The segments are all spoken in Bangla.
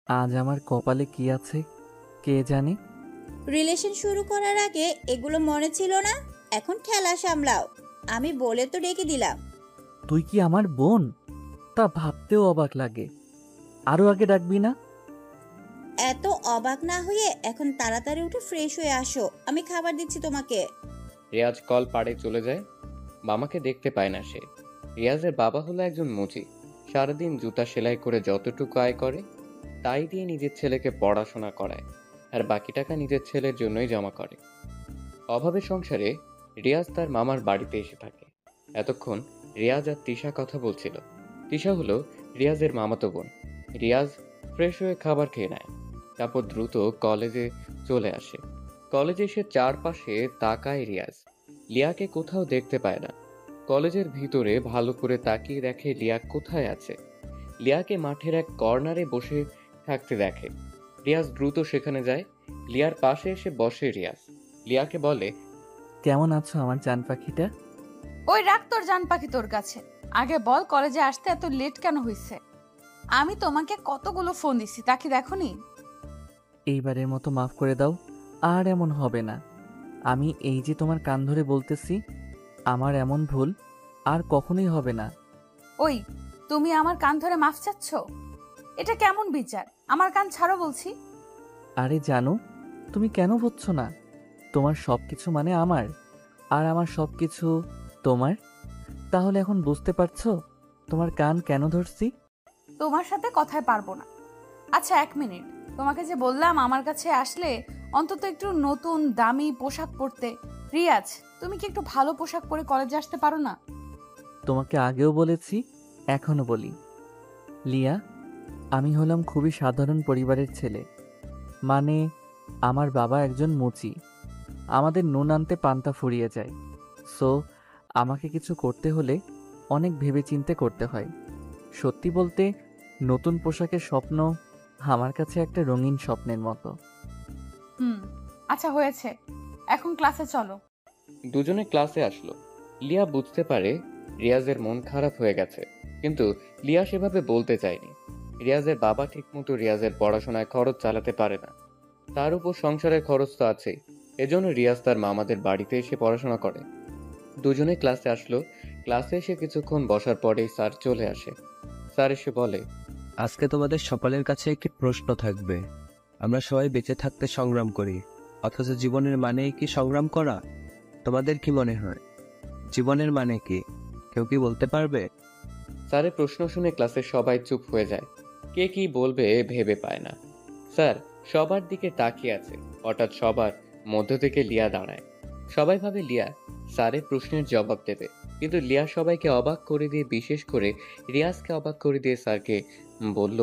আজ আমার কপালে কি আছে কে জানে। রিলেশন শুরু করার আগে এগুলো মনে ছিল না? এখন ঠেলা সামলাও। আমি বলে তো ডেকে দিলাম। তুই কি আমার বোন? তা ভাবতেও অবাক লাগে। আরো আগে ডাকবি না? এত অবাক না হয়ে এখন তাড়াতাড়ি উঠে ফ্রেশ হয়ে আসো, আমি খাবার দিচ্ছি তোমাকে। রিয়াজ কল পাড়ে চলে যায়। মামাকে দেখতে পায় না সে। রিয়াজের বাবা হলো একজন মুচি। সারাদিন জুতা সেলাই করে যতটুকু আয় করে তাই দিয়ে নিজের ছেলেকে পড়াশোনা করায়, আর বাকি টাকা নিজের ছেলের জন্যই জমা করে। অভাবের সংসারে রিয়াজ তার মামার বাড়িতে এসে থাকে। এতক্ষণ রিয়াজ আর তিশা কথা বলছিল। তিশা হলো রিয়াজের মামাতো বোন। রিয়াজ ফ্রেশ হয়ে খাবার খেয়ে নেয়, তারপর দ্রুত কলেজে চলে আসে। কলেজে এসে চারপাশে তাকায় রিয়াজ। লিয়াকে কোথাও দেখতে পায় না। কলেজের ভিতরে ভালো করে তাকিয়ে দেখে লিয়া কোথায় আছে। লিয়াকে মাঠের এক কর্নারে বসে থাকতে দেখে। রিয়াজ দ্রুত সেখানে যায়। লিয়ার পাশে এসে বসে রিয়াজ। লিয়াকে বলে, কেমন আছো আমার জান পাখিটা? ওই রাখ তোর জান পাখি তোর কাছে। আগে বল কলেজে আসতে এত লেট কেন হয়েছে? আমি তোমাকে কতগুলো ফোন দিছি, তা কি দেখোনি? এইবারের মতো মাফ করে দাও, আর এমন হবে না। আমি এই যে তোমার কান ধরে বলতেছি, আমার এমন ভুল আর কখনোই হবে না। ওই, তুমি আমার কান ধরে মাফ চাচ্ছ? এটা কেমন বিচার? আমার কান ছাড়ো বলছি। আরে জানো, তুমি কেন বুঝছো না? তোমার সবকিছু মানে আমার, আর আমার সবকিছু তোমার। তাহলে এখন বুঝতে পারছো তোমার কান কেন ধরছি? তোমার সাথে কথায় পারবো না। আচ্ছা, 1 মিনিট। তোমাকে যে বললাম আমার কাছে আসলে অন্তত একটু নতুন দামি পোশাক পরতে। রিয়াজ, তুমি কি একটু ভালো পোশাক পরে কলেজে আসতে পারো না? তোমাকে আগেও বলেছি, এখনো বলি। লিয়া, আমি হলাম খুবই সাধারণ পরিবারের ছেলে। মানে, আমার বাবা একজন মুচি। আমাদের নুন আনতে পান্তা ফুরিয়ে যায়। সো আমাকে কিছু করতে হলে অনেক ভেবেচিন্তে করতে হয়। সত্যি বলতে, নতুন পোশাকের স্বপ্ন আমার কাছে একটা রঙিন স্বপ্নের মতো। হুম, আচ্ছা হয়েছে, এখন ক্লাসে চলো। দুজনে ক্লাসে আসলো। লিয়া বুঝতে পারে রিয়াজের মন খারাপ হয়ে গেছে, কিন্তু লিয়া সেভাবে বলতে চায়নি। রিয়াজের বাবা ঠিকমতো রিয়াজের পড়াশোনায় খরচ চালাতে পারে না। তার উপর সংসারের খরচ তো আছেই। এজন্য রিয়াজ তার মামাদের বাড়িতে এসে পড়াশোনা করে। দুজনে ক্লাসে আসলো। ক্লাসে এসে কিছুক্ষণ বসার পরেই স্যার চলে আসে। স্যার এসে বলে, আজকে তোমাদের সকলের কাছে একটি প্রশ্ন থাকবে। আমরা সবাই বেঁচে থাকতে সংগ্রাম করি, অথচ জীবনের মানেই কি সংগ্রাম করা? তোমাদের কি মনে হয় জীবনের মানে কি? কেউ কি বলতে পারবে? স্যারের প্রশ্ন শুনে ক্লাসের সবাই চুপ হয়ে যায়। কে কি বলবে ভেবে পায় না। স্যার সবার দিকে তাকিয়ে আছে। হঠাৎ সবার মধ্য থেকে লিয়া দাঁড়ায়। সবাই ভাবে লিয়া স্যারের প্রশ্নের জবাব দেবে, কিন্তু লিয়া সবাইকে অবাক করে দিয়ে, বিশেষ করে রিয়াজকে অবাক করে দিয়ে স্যারকে বলল,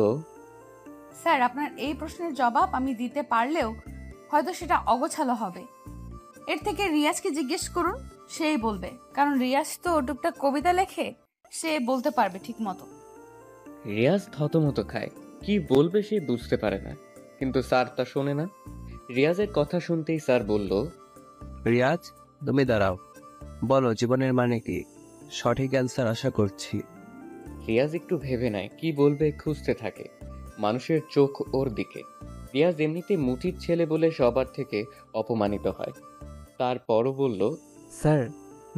স্যার, আপনার এই প্রশ্নের জবাব আমি দিতে পারলেও হয়তো সেটা অগোছালো হবে। এর থেকে রিয়াজকে জিজ্ঞেস করুন, সেই বলবে। কারণ রিয়াজ তো টুকটাক কবিতা লেখে, সে বলতে পারবে ঠিক মতো। রিয়াজ থতমত খায়। কি বলবে সে বুঝতে পারে না, কিন্তু স্যার তা শোনে না। রিয়াজের কথা শুনতেই স্যার বলল, রিয়াজ, তুমি দাঁড়াও, বলো জীবনের মানে কি? সঠিক অ্যান্সার আশা করছি। রিয়াজ একটু ভেবে নেয়, কি বলবে খুঁজতে থাকে। মানুষের চোখ ওর দিকে। রিয়াজ এমনিতে মুচির ছেলে বলে সবার থেকে অপমানিত হয়। তারপরও বলল, স্যার,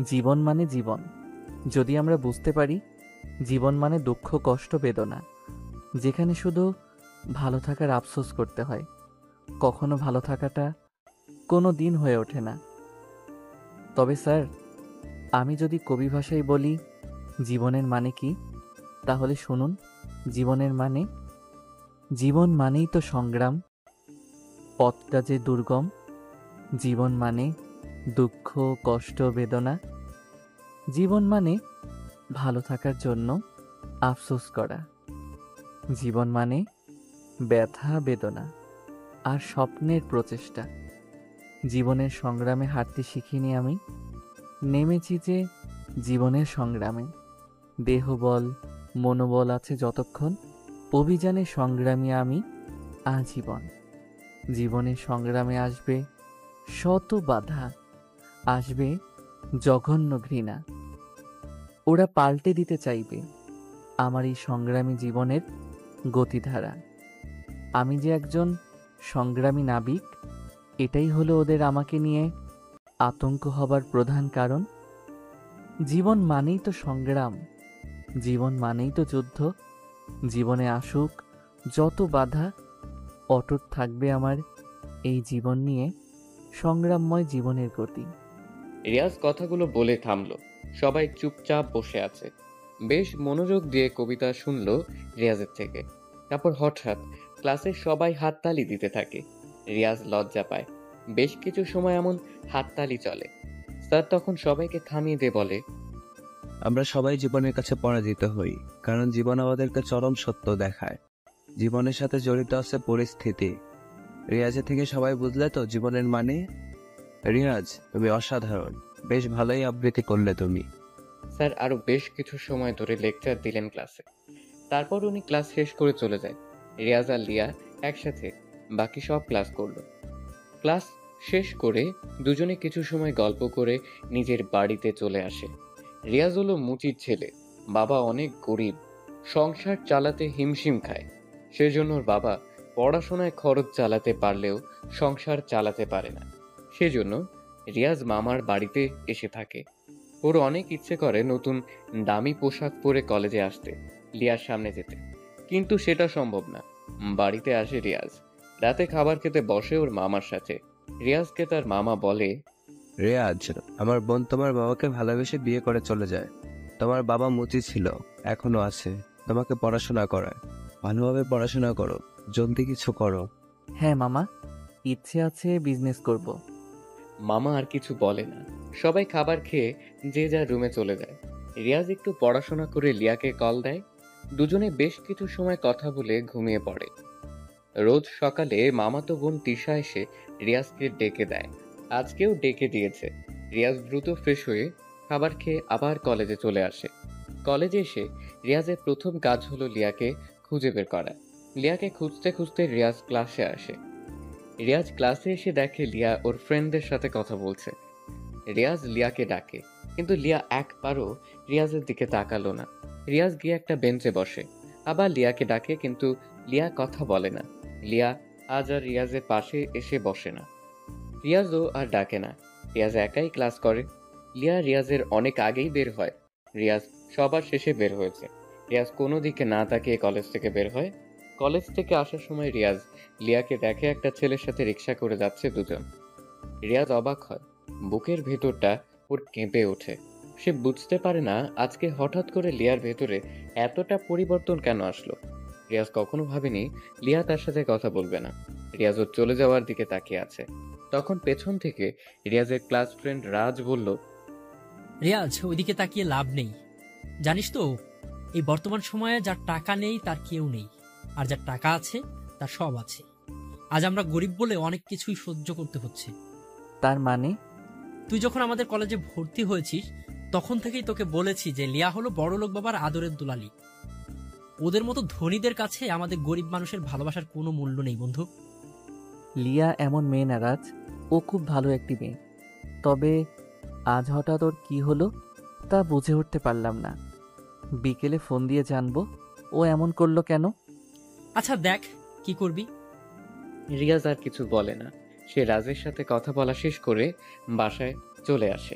জীবন মানে জীবন। যদি আমরা বুঝতে পারি জীবন মানে দুঃখ, কষ্ট, বেদনা, যেখানে শুধু ভালো থাকার আফসোস করতে হয়, কখনো ভালো থাকাটা কোনো দিন হয়ে ওঠে না। তবে স্যার, আমি যদি কবি ভাষায় বলি জীবনের মানে কি, তাহলে শুনুন। জীবনের মানে, জীবন মানেই তো সংগ্রাম, পথটা যে দুর্গম। জীবন মানে দুঃখ, কষ্ট, বেদনা। জীবন মানে ভালো থাকার জন্য আফসোস করা। জীবন মানে ব্যথা, বেদনা আর স্বপ্নের প্রচেষ্টা। জীবনের সংগ্রামে হাঁটতে শিখিনি আমি, নেমেছি যে জীবনের সংগ্রামে। দেহবল, মনোবল আছে যতক্ষণ, অভিযানে সংগ্রামী আমি আজীবন। জীবনের সংগ্রামে আসবে শত বাধা, আসবে জঘন্য ঘৃণা। ওরা পাল্টে দিতে চাইবে আমার এই সংগ্রামী জীবনের গতিধারা। আমি যে একজন সংগ্রামী নাবিক, এটাই হলো ওদের আমাকে নিয়ে আতঙ্ক হবার প্রধান কারণ। জীবন মানেই তো সংগ্রাম, জীবন মানেই তো যুদ্ধ। জীবনে আসুক যত বাধা, অটুট থাকবে আমার এই জীবন নিয়ে সংগ্রামময় জীবনের গতি। রিয়াজ কথাগুলো বলে থামলো। সবাই চুপচাপ বসে আছে। বেশ মনোযোগ দিয়ে কবিতা শুনলো রিয়াজের থেকে। তারপর হঠাৎ ক্লাসের সবাই হাততালি দিতে থাকে। রিয়াজ লজ্জা পায়। বেশ কিছু সময় এমন হাততালি চলে। স্যার তখন সবাইকে থামিয়ে দিয়ে বলে, আমরা সবাই জীবনের কাছে পরাজিত হই, কারণ জীবন আমাদেরকে চরম সত্য দেখায়। জীবনের সাথে জড়িত আছে পরিস্থিতি। রিয়াজের থেকে সবাই বুঝলে তো জীবনের মানে? রিয়াজ, তুমি অসাধারণ, বেশ ভালোই আবৃত্তি করলে তুমি। স্যার আরো বেশ কিছু সময় ধরে লেকচার দিলেন ক্লাসে। তারপর উনি ক্লাস শেষ করে চলে যায়। রিয়াজ আর লিয়া একসাথে বাকি সব ক্লাস করলো। ক্লাস শেষ করে দুজনে কিছু সময় গল্প করে নিজের বাড়িতে চলে আসে। রিয়াজ হলো মুচির ছেলে। বাবা অনেক গরিব, সংসার চালাতে হিমশিম খায়। সেজন্য ওর বাবা পড়াশোনায় খরচ চালাতে পারলেও সংসার চালাতে পারে না। সেজন্য রিয়াজ মামার বাড়িতে এসে থাকে। ওর অনেক ইচ্ছে করে নতুন দামি পোশাক পরে কলেজে আসতে, লিয়ার সামনে যেতে, কিন্তু সেটা সম্ভব না। বাড়িতে আসে রিয়াজ। রাতে খাবার খেতে বসে ওর মামার সাথে। রিয়াজকে তার মামা বলে, রিয়াজ, আমার বোন তোমার বাবাকে ভালোবেসে বিয়ে করে চলে যায়। তোমার বাবা মুচি ছিল, এখনো আছে, তোমাকে পড়াশোনা করায়। ভালোভাবে পড়াশোনা করো, জলদি কিছু করো। হ্যাঁ মামা, ইচ্ছে আছে বিজনেস করব। মামা আর কিছু বলে না। সবাই খাবার খেয়ে যে যার রুমে চলে যায়। রিয়াজ একটু পড়াশোনা করে লিয়াকে কল দেয়। দুজনে বেশ কিছু সময় কথা বলে ঘুমিয়ে পড়ে। রোজ সকালে মামাতো বোন তিশা এসে রিয়াজকে ডেকে দেয়। আজকেও ডেকে দিয়েছে। রিয়াজ দ্রুত ফ্রেশ হয়ে খাবার খেয়ে আবার কলেজে চলে আসে। কলেজে এসে রিয়াজের প্রথম কাজ হলো লিয়াকে খুঁজে বের করা। লিয়াকে খুঁজতে খুঁজতে রিয়াজ ক্লাসে আসে। রিয়াজ ক্লাসে এসে দেখে লিয়া ওর ফ্রেন্ডদের সাথে কথা বলছে। রিয়াজ লিয়াকে ডাকে, কিন্তু লিয়া একবারও রিয়াজের দিকে তাকালো না। রিয়াজ গিয়ে একটা বেঞ্চে বসে। আবার লিয়াকে ডাকে, কিন্তু লিয়া কথা বলে না। লিয়া আজ আর রিয়াজের পাশে এসে বসে না। রিয়াজও আর ডাকে না। রিয়াজ একাই ক্লাস করে। লিয়া রিয়াজের অনেক আগেই বের হয়। রিয়াজ সবার শেষে বের হয়েছে। রিয়াজ কোনো দিকে না তাকিয়ে কলেজ থেকে বের হয়। কলেজ থেকে আসার সময় রিয়াজ লিয়াকে দেখে একটা ছেলের সাথে রিক্সা করে যাচ্ছে দুজন। রিয়াজ অবাক হয়। বুকের ভেতরটা ওর কেঁপে ওঠে। সে বুঝতে পারে না আজকে হঠাৎ করে লিয়ার ভেতরে এতটা পরিবর্তন কেন আসলো। রিয়াজ কখনো ভাবেনি লিয়া তার সাথে কথা বলবে না। রিয়াজ ওর চলে যাওয়ার দিকে তাকিয়ে আছে। তখন পেছন থেকে রিয়াজের ক্লাস ফ্রেন্ড রাজ বলল, রিয়াজ, ওইদিকে তাকিয়ে লাভ নেই। জানিস তো, এই বর্তমান সময়ে যার টাকা নেই তার কেউ নেই, আর যার টাকা আছে তার সব আছে। আজ আমরা গরিব বলে অনেক কিছুই সহ্য করতে হচ্ছে। তার মানে? তুই যখন আমাদের কলেজে ভর্তি হয়েছিস তখন থেকেই তোকে বলেছি যে লিয়া হলো বড়লোক বাবার আদরের দুলালি। ওদের মতো ধনীদের কাছে আমাদের গরিব মানুষের ভালোবাসার কোনো মূল্য নেই বন্ধু। লিয়া এমন মেয়ে না রাজ, ও খুব ভালো একটি মেয়ে। তবে আজ হঠাৎ ওর কি হলো তা বুঝে উঠতে পারলাম না। বিকেলে ফোন দিয়ে জানবো ও এমন করলো কেন। আচ্ছা দেখ কি করবি। রিয়াজ আর কিছু বলে না। সে রাজের সাথে কথা বলা শেষ করে বাসায় চলে আসে।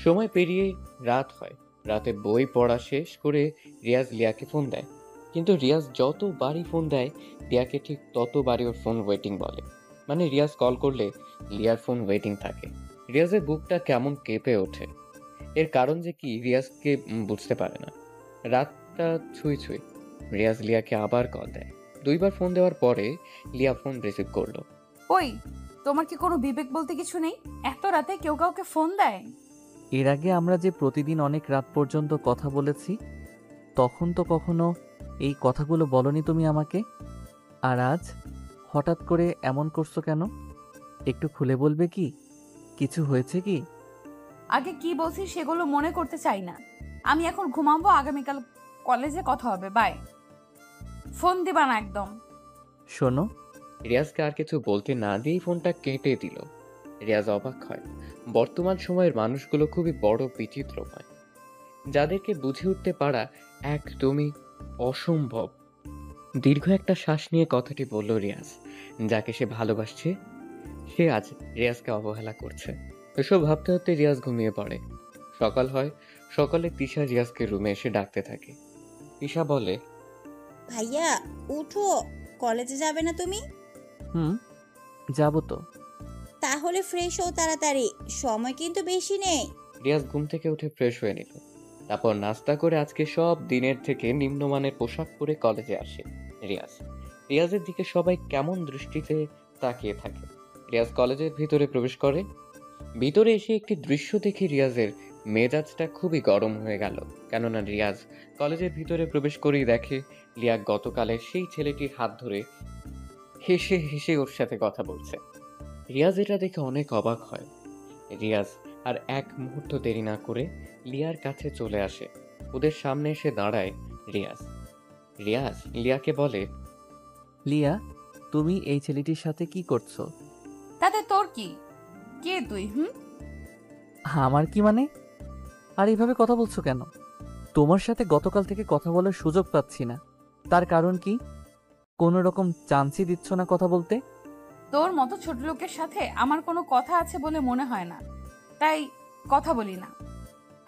সময় পেরিয়ে রাত হয়। রাতে বই পড়া শেষ করে রিয়াজ লিয়াকে ফোন দেয়, কিন্তু রিয়াজ যতবারই ফোন দেয় লিয়াকে ঠিক ততবারই ওর ফোন ওয়েটিং বলে। মানে রিয়াজ কল করলে লিয়ার ফোন ওয়েটিং থাকে। রিয়াজের বুকটা কেমন কেঁপে ওঠে। এর কারণ যে কি রিয়াজকে বুঝতে পারে না। রাতটা ছুঁই ছুঁই। রিয়াজ লিয়াকে আবার কল দেয়। দুইবার ফোন দেওয়ার পরে লিয়া ফোন রিসিভ করলো। ওই, তোমার কি কোনো বিবেক বলতে কিছু নেই? এত রাতে কেউ কাউকে ফোন দেয়? এর আগে আমরা যে প্রতিদিন অনেক রাত পর্যন্ত কথা বলেছি, তখন তো কখনো এই কথাগুলো বলনি তুমি আমাকে। আর আজ হঠাৎ করে এমন করছো কেন? একটু খুলে বলবে কি? কিছু হয়েছে কি? আগে কি বলছি সেগুলো মনে করতে চাই না। আমি এখন ঘুমাবো, আগামীকাল কলেজে কথা হবে। বাই। ফোন দিবা না একদম। শোনো, রিয়াজকে আর কিছু বলতে না দিয়েই ফোনটা কেটে দিল। রিয়াজ অবাক হয়। বর্তমান সময়ের মানুষগুলো খুবই বড় বিচিত্রময়, যাদেরকে বুঝে উঠতে পারা একদমই অসম্ভব। দীর্ঘ একটা শ্বাস নিয়ে কথাটি বলল রিয়াজ। যাকে সে ভালোবাসছে সে আজ রিয়াজকে অবহেলা করছে। এসব ভাবতে ভাবতে রিয়াজ ঘুমিয়ে পড়ে। সকাল হয়। সকালে তিশা রিয়াজকে রুমে এসে ডাকতে থাকে। তিশা বলে, ভাইয়া উঠো, কলেজে যাবে না তুমি? হুম, যাবো তো। তাহলে ফ্রেশ হও তাড়াতাড়ি, সময় কিন্তু বেশি নেই। রিয়াজ ঘুম থেকে উঠে ফ্রেশ হয়ে নিল। তারপর নাস্তা করে আজকে সব দিনের থেকে নিম্নমানের পোশাক পরে কলেজে আসে রিয়াজ। রিয়াজের দিকে সবাই কেমন দৃষ্টিতে তাকিয়ে থাকে। রিয়াজ কলেজের ভিতরে প্রবেশ করে। ভিতরে এসে একটি দৃশ্য দেখে রিয়াজের মেজাজটা খুবই গরম হয়ে গেল। কেননা রিয়াজ কলেজের ভিতরে প্রবেশ করেই দেখে লিয়া গতকালের সেই ছেলেটির হাত ধরে হেসে হেসে ওর সাথে কথা বলছে। রিয়াজ এটা দেখে অনেক অবাক হয়। রিয়াজ আর এক মুহূর্ত দেরি না করে লিয়ার কাছে চলে আসে। ওদের সামনে এসে দাঁড়ায় রিয়াজ। রিয়াজ লিয়াকে বলে, লিয়া, তুমি এই ছেলেটির সাথে কি করছো? তাতে তোর কি? কে তুই? আমার কি মানে? আর এইভাবে কথা বলছো কেন? তোমার সাথে গতকাল থেকে কথা বলার সুযোগ পাচ্ছি না। তার কারণ কি? কোনো রকম চান্সই দিচ্ছ না কথা বলতে? তোর মতো ছোট লোকের সাথে আমার কোনো কথা আছে বলে মনে হয় না, তাই কথা বলি না।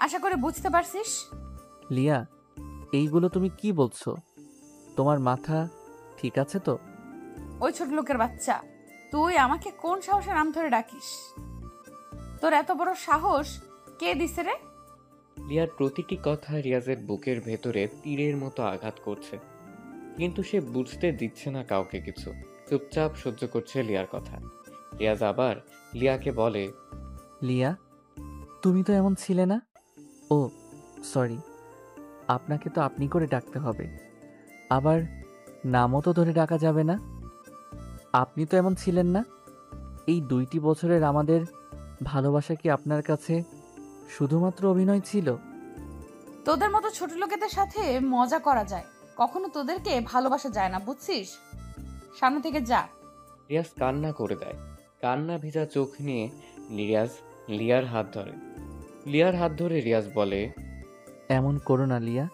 আশা করে বুঝতে পারছিস। লিয়া, এইগুলো তুমি কি বলছো? তোমার মাথা ঠিক আছে তো? ওই ছোট লোকের বাচ্চা, তুই আমাকে কোন সাহসে নাম ধরে ডাকিস? তোর এত বড় সাহস কে দিছে রে? লিয়ার প্রতিটি কথা রিয়াজের বুকের ভেতরে তীরের মতো আঘাত করছে। কিন্তু সে বুঝতে দিচ্ছে না কাউকে কিছু। চুপচাপ সহ্য করছে লিয়ার কথা। রিয়াজ আবার লিয়াকে বলে, লিয়া, তুমি তো এমন ছিলে না। ও সরি, আপনাকে তো আপনি করে ডাকতে হবে। আবার নামও তো ধরে ডাকা যাবে না। আপনি তো এমন ছিলেন না। এই 2টি বছরের আমাদের ভালোবাসা কি আপনার কাছে শুধুমাত্র অভিনয় ছিল? তোদের মতো ছোট লোকেদের সাথে মজা করা যায়, কখনো তোদেরকে ভালোবাসা যায় না, বুঝছিস? সামনে থেকে যা। রিয়াজ কান্না করে দেয়। কান্না ভেজা চোখ নিয়ে রিয়াজ লিয়ার হাত ধরে। লিয়ার হাত ধরে রিয়াজ বলে, এমন করো না লিয়া,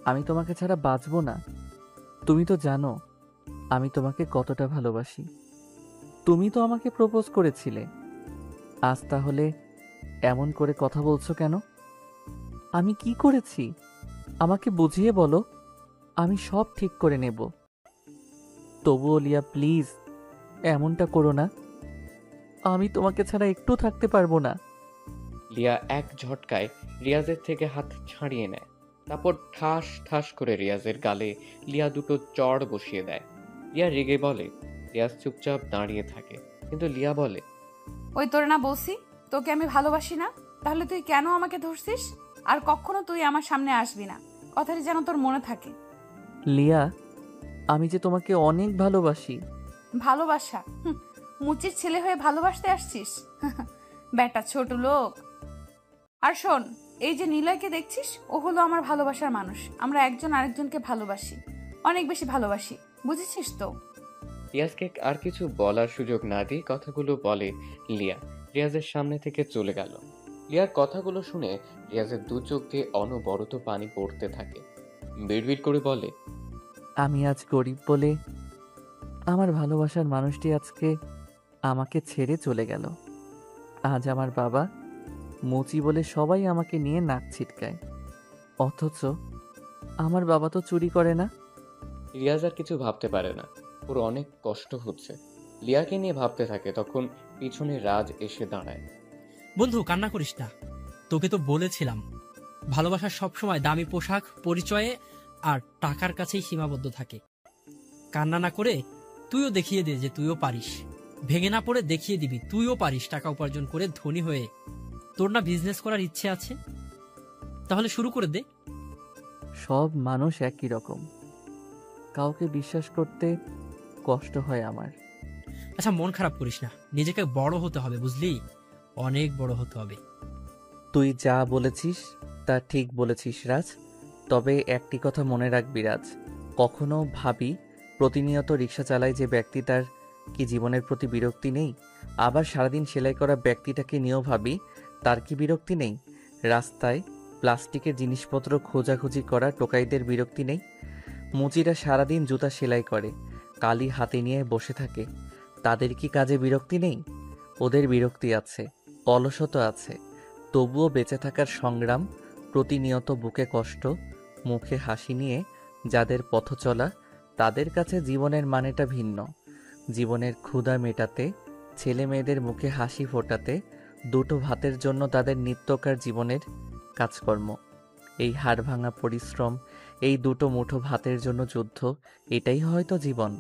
আমি তোমাকে ছাড়া বাঁচবো না। তুমি তো জানো আমি তোমাকে কতটা ভালোবাসি। তুমি তো আমাকে প্রপোজ করেছিলে। আজ তাহলে এমন করে কথা বলছো কেন? আমি কি করেছি আমাকে বুঝিয়ে বলো, আমি সব ঠিক করে নেব। তবুও লিয়া প্লিজ এমনটা করো না। আমি তোমাকে ছাড়া একটু থাকতে পারবো না। লিয়া এক ঝটকায় রিয়াজের থেকে হাত ছাড়িয়ে নেয়। তারপর ঠাস ঠাস করে রিয়াজের গালে লিয়া দুটো চড় বসিয়ে দেয়। লিয়া রেগে বলে। রিয়াজ চুপচাপ দাঁড়িয়ে থাকে। কিন্তু লিয়া বলে, ওই তোর না বলছি তোকে আমি ভালোবাসি না, তাহলে তুই কেন আমাকে ধরছিস? আর কখনো তুই আমার সামনে আসবি না, কথাটি যেন তোর মনে থাকে। লিয়া, আমি যে তোমাকে অনেক ভালোবাসি। ভালোবাসা? মুচির ছেলে হয়ে ভালোবাসতে আসছিস? বেটা ছোট লোক। আর শোন, এই যে নিলয়কে দেখছিস, ও হলো আমার ভালোবাসার মানুষ। আমরা একজন আরেকজনকে ভালোবাসি, অনেক বেশি ভালোবাসি, বুঝেছিস তো? রিয়াজকে আর কিছু বলার সুযোগ না দিয়ে কথাগুলো বলে লিয়া রিয়াজের সামনে থেকে চলে গেল। লিয়ার কথাগুলো শুনে রিয়াজের দু চোখ দিয়ে অনবরত পানি পড়তে থাকে। বিড়বিড় করে বলে, আমি আজ গরিব বলে আমার ভালোবাসার মানুষটি আজকে আমাকে ছেড়ে চলে গেল। আজ আমার বাবা মুচি বলে সবাই আমাকে নিয়ে নাক ছিটকায়, অথচ আমার বাবা তো চুরি করে না। রিয়াজ আর কিছু ভাবতে পারে না। ওর অনেক কষ্ট হচ্ছে। লিয়াকে নিয়ে ভাবতে থাকে। তখন পিছনে রাজ এসে দাঁড়ায়। বন্ধু, কান্না করিস না। তোকে তো বলেছিলাম ভালোবাসা সবসময় দামি পোশাক, পরিচয়ে আর টাকার কাছেই সীমাবদ্ধ থাকে। কান্না না করে তুইও দেখিয়ে দে যে তুইও পারিস। ভেঙে না পড়ে দেখিয়ে দিবি তুইও পারিস টাকা উপার্জন করে ধনী হয়ে। তোর না বিজনেস করার ইচ্ছে আছে? তাহলে শুরু করে দে। সব মানুষ একই রকম, কাউকে বিশ্বাস করতে কষ্ট হয় আমার। আচ্ছা, মন খারাপ করিস না, নিজেকে বড় হতে হবে, বুঝলি? অনেক বড় হতে হবে। তুই যা বলেছিস তা ঠিক বলেছিস রাজ। তবে একটি কথা মনে রাখবি রাজ, কখনো ভাবি প্রতিনিয়ত রিক্সা চালায় যে ব্যক্তি, তার কি জীবনের প্রতি বিরক্তি নেই? আবার সারাদিন সেলাই করা ব্যক্তিটাকে নিয়েও ভাবি তার কি বিরক্তি নেই? রাস্তায় প্লাস্টিকের জিনিসপত্র খোঁজাখুঁজি করা টোকাইদের বিরক্তি নেই? মুচিরা সারাদিন জুতা সেলাই করে, কালি হাতে নিয়ে বসে থাকে। তাদের কি কাজে বিরক্তি নেই? ওদের বিরক্তি আছে, অলসতা আছে, তবুও বেঁচে থাকার সংগ্রাম, প্রতিনিয়ত বুকে কষ্ট, মুখে হাসি নিয়ে যাদের পথ চলা, তাদের কাছে জীবনের মানেটা ভিন্ন। জীবনের ক্ষুধা মেটাতে, ছেলে মেয়েদের মুখে হাসি ফোটাতে, দুটো ভাতের জন্য তাদের নিত্যকার জীবনের কাজকর্ম, এই হাড়ভাঙা পরিশ্রম, এই দুটো মুঠো ভাতের জন্য যুদ্ধ, এটাই হয়তো জীবন।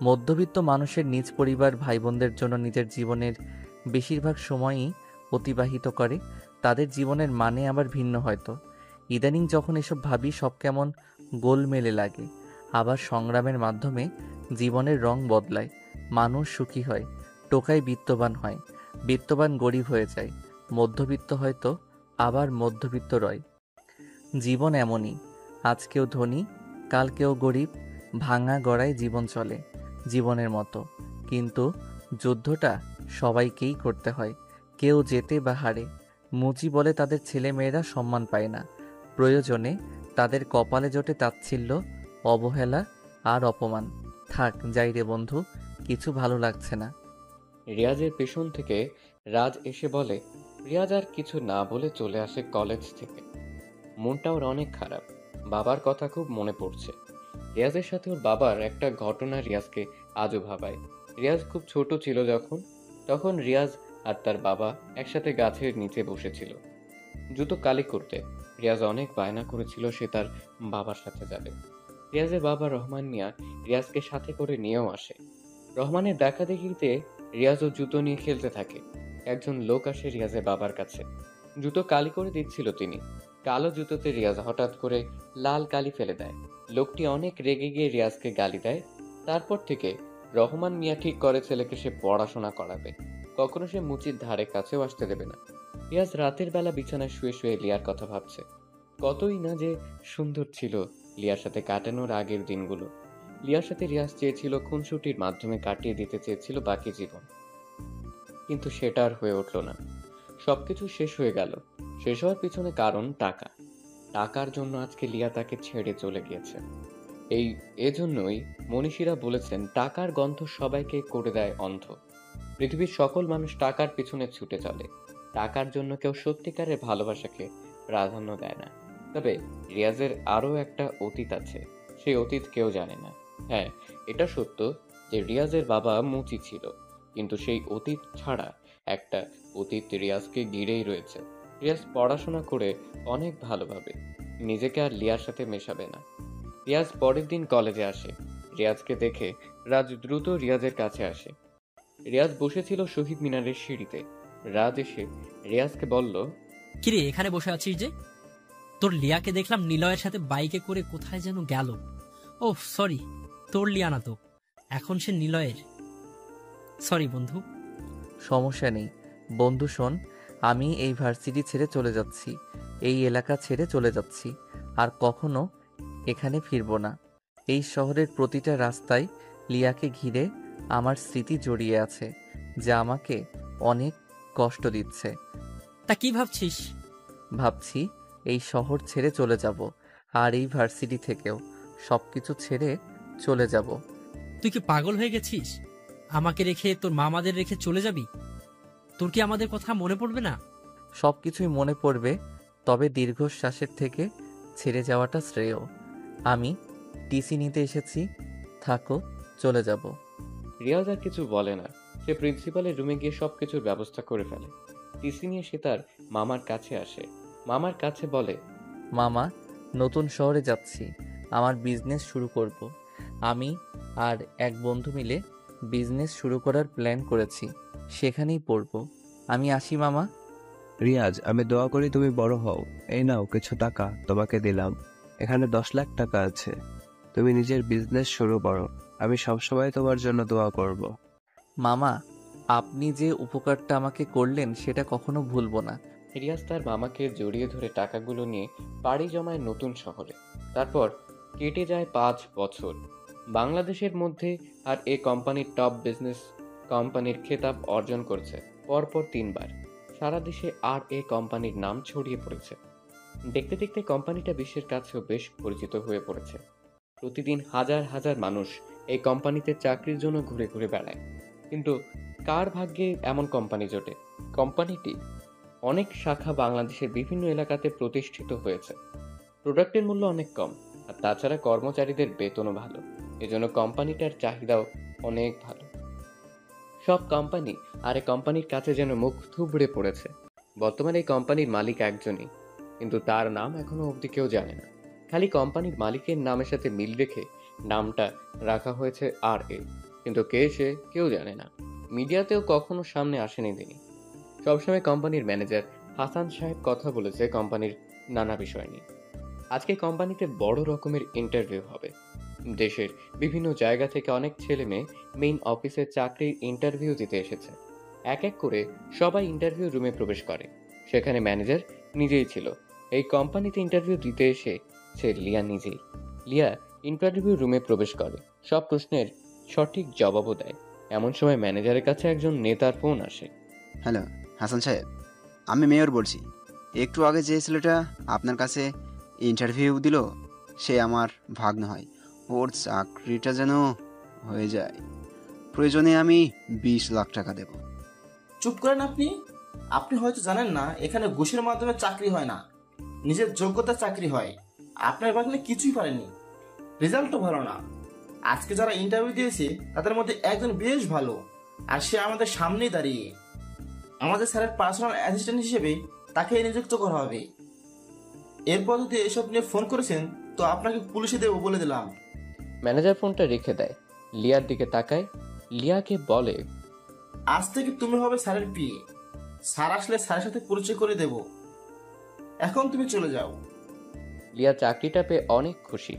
মধ্যবিত্ত মানুষের নিজ পরিবার ভাই বোনদের জন্য নিজের জীবনের বেশিরভাগ সময়ই অতিবাহিত করে, তাদের জীবনের মানে আবার ভিন্ন হয়তো। ইদানিং যখন এসব ভাবি সব কেমন গোলমেলে লাগে। আবার সংগ্রামের মাধ্যমে জীবনের রং বদলায়, মানুষ সুখী হয়, টোকাই বিত্তবান হয়, বিত্তবান গরিব হয়ে যায়, মধ্যবিত্ত হয়তো আবার মধ্যবিত্ত রয়। জীবন এমনই, আজ কেউ ধনী, কাল কেউ গরিব, ভাঙা গড়ায় জীবন চলে জীবনের মতো। কিন্তু যুদ্ধটা সবাইকেই করতে হয়, কেউ জেতে বা হারে। মুচি বলে তাদের ছেলে মেয়েরা সম্মান পায় না, প্রয়োজনে তাদের কপালে জোটে তাচ্ছিল্য, অবহেলা আর অপমান। থাক যাই রে বন্ধু, কিছু ভালো লাগছে না। রিয়াজের পেছন থেকে রাজ এসে বলে। রিয়াজ আর কিছু না বলে চলে আসে কলেজ থেকে। মনটা ওর অনেক খারাপ, বাবার কথা খুব মনে পড়ছে। রিয়াজের সাথে ওর বাবার একটা ঘটনা রিয়াজকে আজও ভাবায়। রিয়াজ খুব ছোট ছিল তখন রিয়াজ আর তার বাবা একসাথে গাছের নিচে বসেছিল জুতো কালি করতে। রিয়াজ অনেক বায়না করেছিল সে তার বাবার সাথে যাবে। রিয়াজের বাবা রহমান মিয়া রিয়াজকে সাথে করে নিয়েও আসে। রহমানের দেখা দেখিতে রিয়াজও জুতো নিয়ে খেলতে থাকে। একজন লোক আসে রিয়াজের বাবার কাছে, জুতো কালি করে দিচ্ছিল তিনি। কালো জুতোতে রিয়াজ হঠাৎ করে লাল কালি ফেলে দেয়। লোকটি অনেক রেগে গিয়ে রিয়াজকে গালি দেয়। তারপর থেকে রহমান মিয়া ঠিক করে ছেলেকে সে পড়াশোনা করাবে, কখনো সে মুচির ধারে কাছেও আসতে দেবে না। রিয়াজ রাতের বেলা বিছানায় শুয়ে শুয়ে লিয়ার কথা ভাবছে। কতই না যে সুন্দর ছিল লিয়ার সাথে কাটানোর আগের দিনগুলো। লিয়ার সাথে রিয়াজ চেয়েছিল খুনসুটির মাধ্যমে কাটিয়ে দিতে চেয়েছিল বাকি জীবন, কিন্তু সেটা আর হয়ে উঠল না। সবকিছু শেষ হয়ে গেল। শেষ হওয়ার পিছনে কারণ টাকা। টাকার জন্য আজকে লিয়া তাকে ছেড়ে চলে গিয়েছে। এজন্যই মনীষীরা বলেছেন টাকার গন্ধ সবাইকে করে দেয় অন্ধ। পৃথিবীর সকল মানুষ টাকার পিছনে ছুটে চলে, টাকার জন্য কেউ সত্যিকারের ভালোবাসাকে প্রাধান্য দেয় না। তবে রিয়াজের আরও একটা অতীত আছে, সেই অতীত কেউ জানে না। হ্যাঁ, এটা সত্য যে রিয়াজের বাবা মুচি ছিল, কিন্তু সেই অতীত ছাড়া একটা অতীত রিয়াজকে ঘিরেই রয়েছে। রিয়াজ পড়াশোনা করে অনেক ভালোভাবে নিজেকে আর লিয়ার সাথে মেশাবে না। রিয়াজ পরের দিন কলেজে আসে। রিয়াজকে দেখে রাজ দ্রুত রিয়াজের কাছে আসে। রিয়াজ বসেছিল শহীদ মিনারের সিঁড়িতে। রাজ এসে রিয়াজকে বলল, কিরে এখানে বসে আছিস যে? তোর লিয়াকে দেখলাম নিলয়ের সাথে বাইকে করে কোথায় যেন গেল। ও সরি, তোর লিয়া না তো, এখন সে নিলয়ের। সরি বন্ধু। সমস্যা নেই বন্ধু, শোন, আমি এই ভার্সিটি ছেড়ে চলে যাচ্ছি, এই এলাকা ছেড়ে চলে যাচ্ছি, আর কখনো এখানে ফিরব না। এই শহরের প্রতিটা রাস্তায় লিয়াকে ঘিরে আমার স্মৃতি জড়িয়ে আছে, যা আমাকে অনেক কষ্ট দিচ্ছে। তা কি ভাবছিস? ভাবছি এই শহর ছেড়ে চলে যাব, আর এই ভার্সিটি থেকেও সবকিছু ছেড়ে চলে যাব। তুই কি পাগল হয়ে গেছিস? আমাকে রেখে তোর মামাদের রেখে চলে যাবি? তোর কি আমাদের কথা মনে পড়বে না? সবকিছুই মনে পড়বে, তবে দীর্ঘশ্বাসের থেকে ছেড়ে যাওয়াটা শ্রেয়। আমি টিসি নিতে এসেছি, থাকো, চলে যাব। রিয়াজ আর কিছু বলে না। সে প্রিন্সিপালের রুমে গিয়ে সবকিছুর ব্যবস্থা করে ফেলে। টিসি নিয়ে সে তার মামার কাছে আসে। মামার কাছে বলে, মামা, নতুন শহরে যাচ্ছি, আমার বিজনেস শুরু করব। আমি আর এক বন্ধু মিলে বিজনেস শুরু করার প্ল্যান করেছি, সেখানেই পড়ব। আমি আসি মামা। রিয়াজ, আমি দোয়া করি তুমি বড় হও। এই নাও কিছু টাকা তোমাকে দিলাম, এখানে 10 লাখ টাকা আছে, তুমি নিজের বিজনেস শুরু করো। আমি সবসময় তোমার জন্য দোয়া করব। মামা, আপনি যে উপকারটা আমাকে করলেন সেটা কখনো ভুলবো না। রিয়াজ তার মামাকে জড়িয়ে ধরে টাকাগুলো নিয়ে পাড়ি জমায় নতুন শহরে। তারপর কেটে যায় 5 বছর। বাংলাদেশের মধ্যে আর এ কোম্পানির টপ বিজনেস কোম্পানির খেতাব অর্জন করেছে পরপর 3বার। সারা দেশে আর এ কোম্পানির নাম ছড়িয়ে পড়েছে। দেখতে দেখতে কোম্পানিটা বিশ্বের কাছেও বেশ পরিচিত হয়ে পড়েছে। প্রতিদিন হাজার হাজার মানুষ এই কোম্পানিতে চাকরির জন্য ঘুরে ঘুরে বেড়ায়, কিন্তু কার ভাগ্যে এমন কোম্পানি জোটে? কোম্পানিটি অনেক শাখা বাংলাদেশের বিভিন্ন এলাকাতে প্রতিষ্ঠিত হয়েছে। প্রোডাক্টের মূল্য অনেক কম, আর তাছাড়া কর্মচারীদের বেতনও ভালো। এজন্য কোম্পানিটার চাহিদাও অনেক ভালো। সব কোম্পানি আর এই কোম্পানির কাছে যেন মুখ থুবড়ে পড়েছে। বর্তমানে এই কোম্পানির মালিক একজনই, কিন্তু তার নাম এখনো অবধি কেউ জানে না। খালি কোম্পানির মালিকের নামের সাথে মিল রেখে নামটা রাখা হয়েছে RA, কিন্তু কে সে কেউ জানে না। মিডিয়াতেও কখনো সামনে আসেনি তিনি। সবসময় কোম্পানির ম্যানেজার হাসান সাহেব কথা বলেছে কোম্পানির নানা বিষয় নিয়ে। আজকে কোম্পানিতে বড় রকমের ইন্টারভিউ হবে। দেশের বিভিন্ন জায়গা থেকে অনেক ছেলে মেয়ে মেইন অফিসে চাকরির ইন্টারভিউ দিতে এসেছে। এক এক করে সবাই ইন্টারভিউ রুমে প্রবেশ করে। সেখানে ম্যানেজার নিজেই ছিল। এই কোম্পানিতে ইন্টারভিউ দিতে এসেছে লিয়া নিজেই। লিয়া ইন্টারভিউ রুমে প্রবেশ করে, সব প্রশ্নের সঠিক জবাবও দেয়। এমন সময় ম্যানেজারের কাছে একজন নেতার ফোন আসে। হ্যালো হাসান সাহেব, আমি মেয়র বলছি। একটু আগে যে ছেলেটা আপনার কাছে ইন্টারভিউ দিল সে আমার ভাগ্নে হয়। ওর চাকরিটা যেন হয়ে যায়। প্রয়োজনে আমি 20 লাখ টাকা দেব। চুপ করেন আপনি। আপনি হয়তো জানেন না এখানে ঘুষের মাধ্যমে চাকরি হয় না, নিজের যোগ্যতার চাকরি হয়। আপনার ভাগ্নে কিছুই পারেনি, রেজাল্টও ভালো না। আজকে যারা ইন্টারভিউ দিয়েছে তাদের মধ্যে একজন বেশ ভালো, আর সে আমাদের সামনেই দাঁড়িয়ে। আমাদের স্যারের পার্সোনাল অ্যাসিস্ট্যান্ট হিসেবে তাকে নিযুক্ত করা হবে। এরপর যদি এসব নিয়ে ফোন করেছেন তো আপনাকে পুলিশে দেবো বলে দিলাম। ম্যানেজার ফোনটা রেখে দেয়, লিয়ার দিকে তাকায়, লিয়াকে বলে, আজ থেকে তুমি হবে স্যারের পিএ। স্যার আসলে স্যারের সাথে পরিচয় করে দেব। এখন তুমি চলে যাও। লিয়া চাকরিটা পেয়ে অনেক খুশি।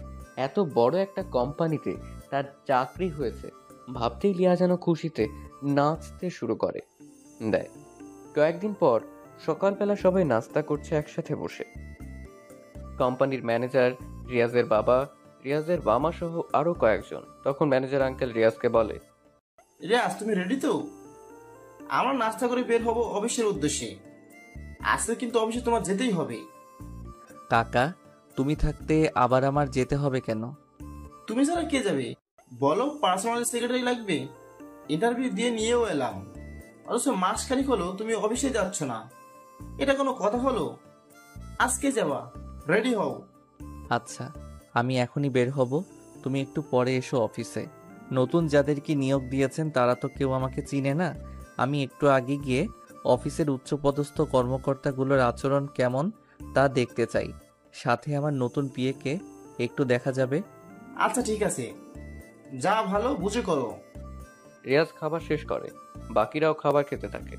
এত বড় একটা কোম্পানিতে তার চাকরি হয়েছে ভাবতেই লিয়া যেন খুশিতে নাচতে শুরু করে দেয়। কয়েকদিন পর সকালবেলা সবাই নাস্তা করছে একসাথে বসে। কোম্পানির ম্যানেজার, রিয়াজের বাবা, রিয়াজের মামা সহ আরো কয়েকজন। তখন ম্যানেজার আঙ্কেল রিয়াজকে বলে, রিয়াজ তুমি রেডি তো? আমরা নাস্তা করে বের হব অফিসের উদ্দেশ্যে। আজকে কিন্তু অফিসে তোমার যেতেই হবে। কাকা, তুমি থাকতে আবার আমার যেতে হবে কেন? তুমি ছাড়া কে যাবে বলো? পার্সোনাল সেক্রেটারি লাগবে। ইন্টারভিউ দিয়ে নিয়েও এলাম, অথচ মাসখানিক হলো তুমি অফিসে যাচ্ছ না। এটা কোনো কথা হলো? আজকে যাবা, রেডি হও। আচ্ছা, আমি এখনই বের হব। তুমি একটু পরে এসো অফিসে। নতুন যাদেরকে নিয়োগ দিয়েছেন তারা তো কেউ আমাকে চিনে না। আমি একটু আগে গিয়ে অফিসের উচ্চপদস্থ কর্মকর্তাগুলোর আচরণ কেমন তা দেখতে চাই। সাথে আমার নতুন পিএকে একটু দেখা যাবে। আচ্ছা ঠিক আছে, যা ভালো বুঝে করো। রিয়াজ খাবার শেষ করে, বাকিরাও খাবার খেতে থাকে।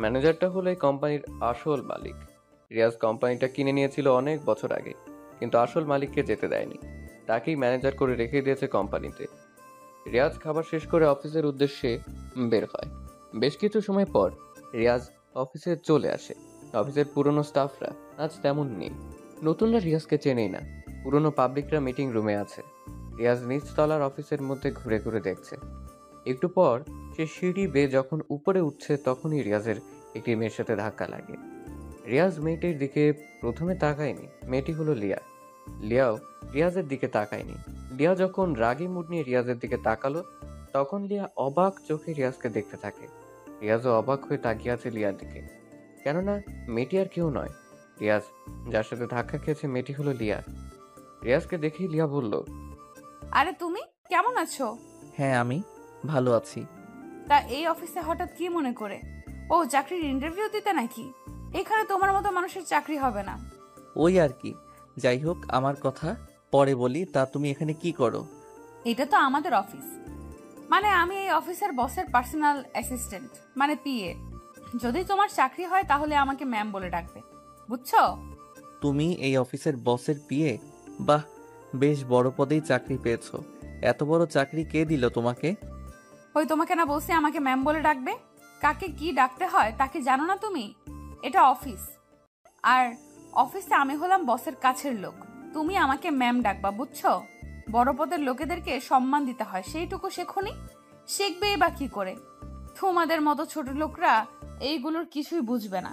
ম্যানেজারটা হলো এই কোম্পানির আসল মালিক। রিয়াজ কোম্পানিটা কিনে নিয়েছিল অনেক বছর আগে, কিন্তু আসল মালিককে যেতে দেয়নি। তাকেই ম্যানেজার করে রেখে দিয়েছে কোম্পানিতে। রিয়াজ খাবার শেষ করে অফিসের উদ্দেশ্যে বের হয়। বেশ কিছু সময় পর রিয়াজ অফিসে চলে আসে। অফিসের পুরনো স্টাফরা আজ তেমন নেই। নতুনরা রিয়াজকে চেনেই না। পুরনো পাবলিকরা মিটিং রুমে আছে। রিয়াজ নিচতলার অফিসের মধ্যে ঘুরে ঘুরে দেখছে। একটু পর সে সিঁড়ি বেয়ে যখন উপরে উঠছে তখনই রিয়াজের একটি মেয়ের সাথে ধাক্কা লাগে। রিয়াজ মেয়েটির দিকে প্রথমে তাকায়নি। মেয়েটি হলো লিয়া। লিয়াও রিয়াজের দিকে তাকায়নি। লিয়া যখন রাগী মুড নিয়ে রিয়াজের দিকে তাকালো তখন লিয়া অবাক চোখে রিয়াজকে দেখতে থাকে। রিয়াজও অবাক হয়ে তাকিয়ে আছে লিয়ার দিকে, কেননা মেয়েটি আর কেউ নয়। রিয়াজ যার সাথে ধাক্কা খেয়েছে মেয়েটি হলো লিয়া। রিয়াজকে দেখেই লিয়া বলল, আরে তুমি কেমন আছো? হ্যাঁ, আমি ভালো আছি। তা এই অফিসে হঠাৎ কি মনে করে? ও চাকরির ইন্টারভিউ দিতে নাকি? এখানে তোমার মতো মানুষের চাকরি হবে না। ওই আর কি। যাই হোক, আমার কথা পরে বলি। তা তুমি এখানে কি করো? এটা তো আমাদের অফিস, মানে আমি এই অফিসের বসের পার্সোনাল অ্যাসিস্ট্যান্ট, মানে পিএ। যদি তোমার চাকরি হয় তাহলে আমাকে ম্যাম বলে ডাকবে, বুঝছো? তুমি এই অফিসের বসের পিএ? বাহ, বেশ বড় পদেই চাকরি পেয়েছো। এত বড় চাকরি কে দিল তোমাকে? ওই তোমাকে না বলছি আমাকে ম্যাম বলে ডাকবে? কাকে কি ডাকতে হয় তাকে জানো না তুমি? এটা অফিস, আর অফিসে আমি হলাম বসের কাছের লোক। তুমি আমাকে ম্যাম ডাকবা, বুঝছো? বড় পদের লোকেদেরকে সম্মান দিতে হয়, সেইটুকু শেখনি? শিখবেই বা কি করে? তোমাদের মতো ছোট লোকরা এইগুলোর কিছুই বুঝবে না।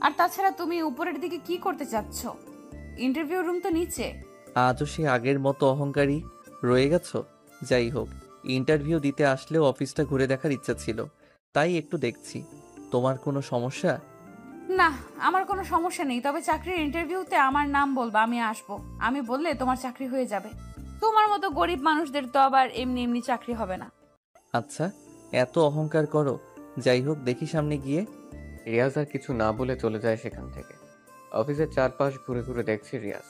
আর তাছাড়া তুমি উপরের দিকে কি করতে চাচ্ছ? ইন্টারভিউ রুম তো নিচে। আজও সে আগের মতো অহংকারী। রয়ে গেছো? যাই হোক, ইন্টারভিউ দিতে আসলেও অফিসটা ঘুরে দেখার ইচ্ছা ছিল, তাই একটু দেখছি। তোমার কোনো সমস্যা? না, আমার কোনো সমস্যা নেই, তবে চাকরির ইন্টারভিউতে আমার নাম বলবা, আমি আসবো। আমি বললে তোমার চাকরি হয়ে যাবে। তোমার মতো গরিব মানুষদের তো আবার এমনি এমনি চাকরি হবে না। আচ্ছা, এত অহংকার করো। যাই হোক, দেখি সামনে গিয়ে। রিয়াজ আর কিছু না বলে চলে যায় সেখান থেকে। অফিসের চারপাশ ঘুরে ঘুরে দেখছে রিয়াজ,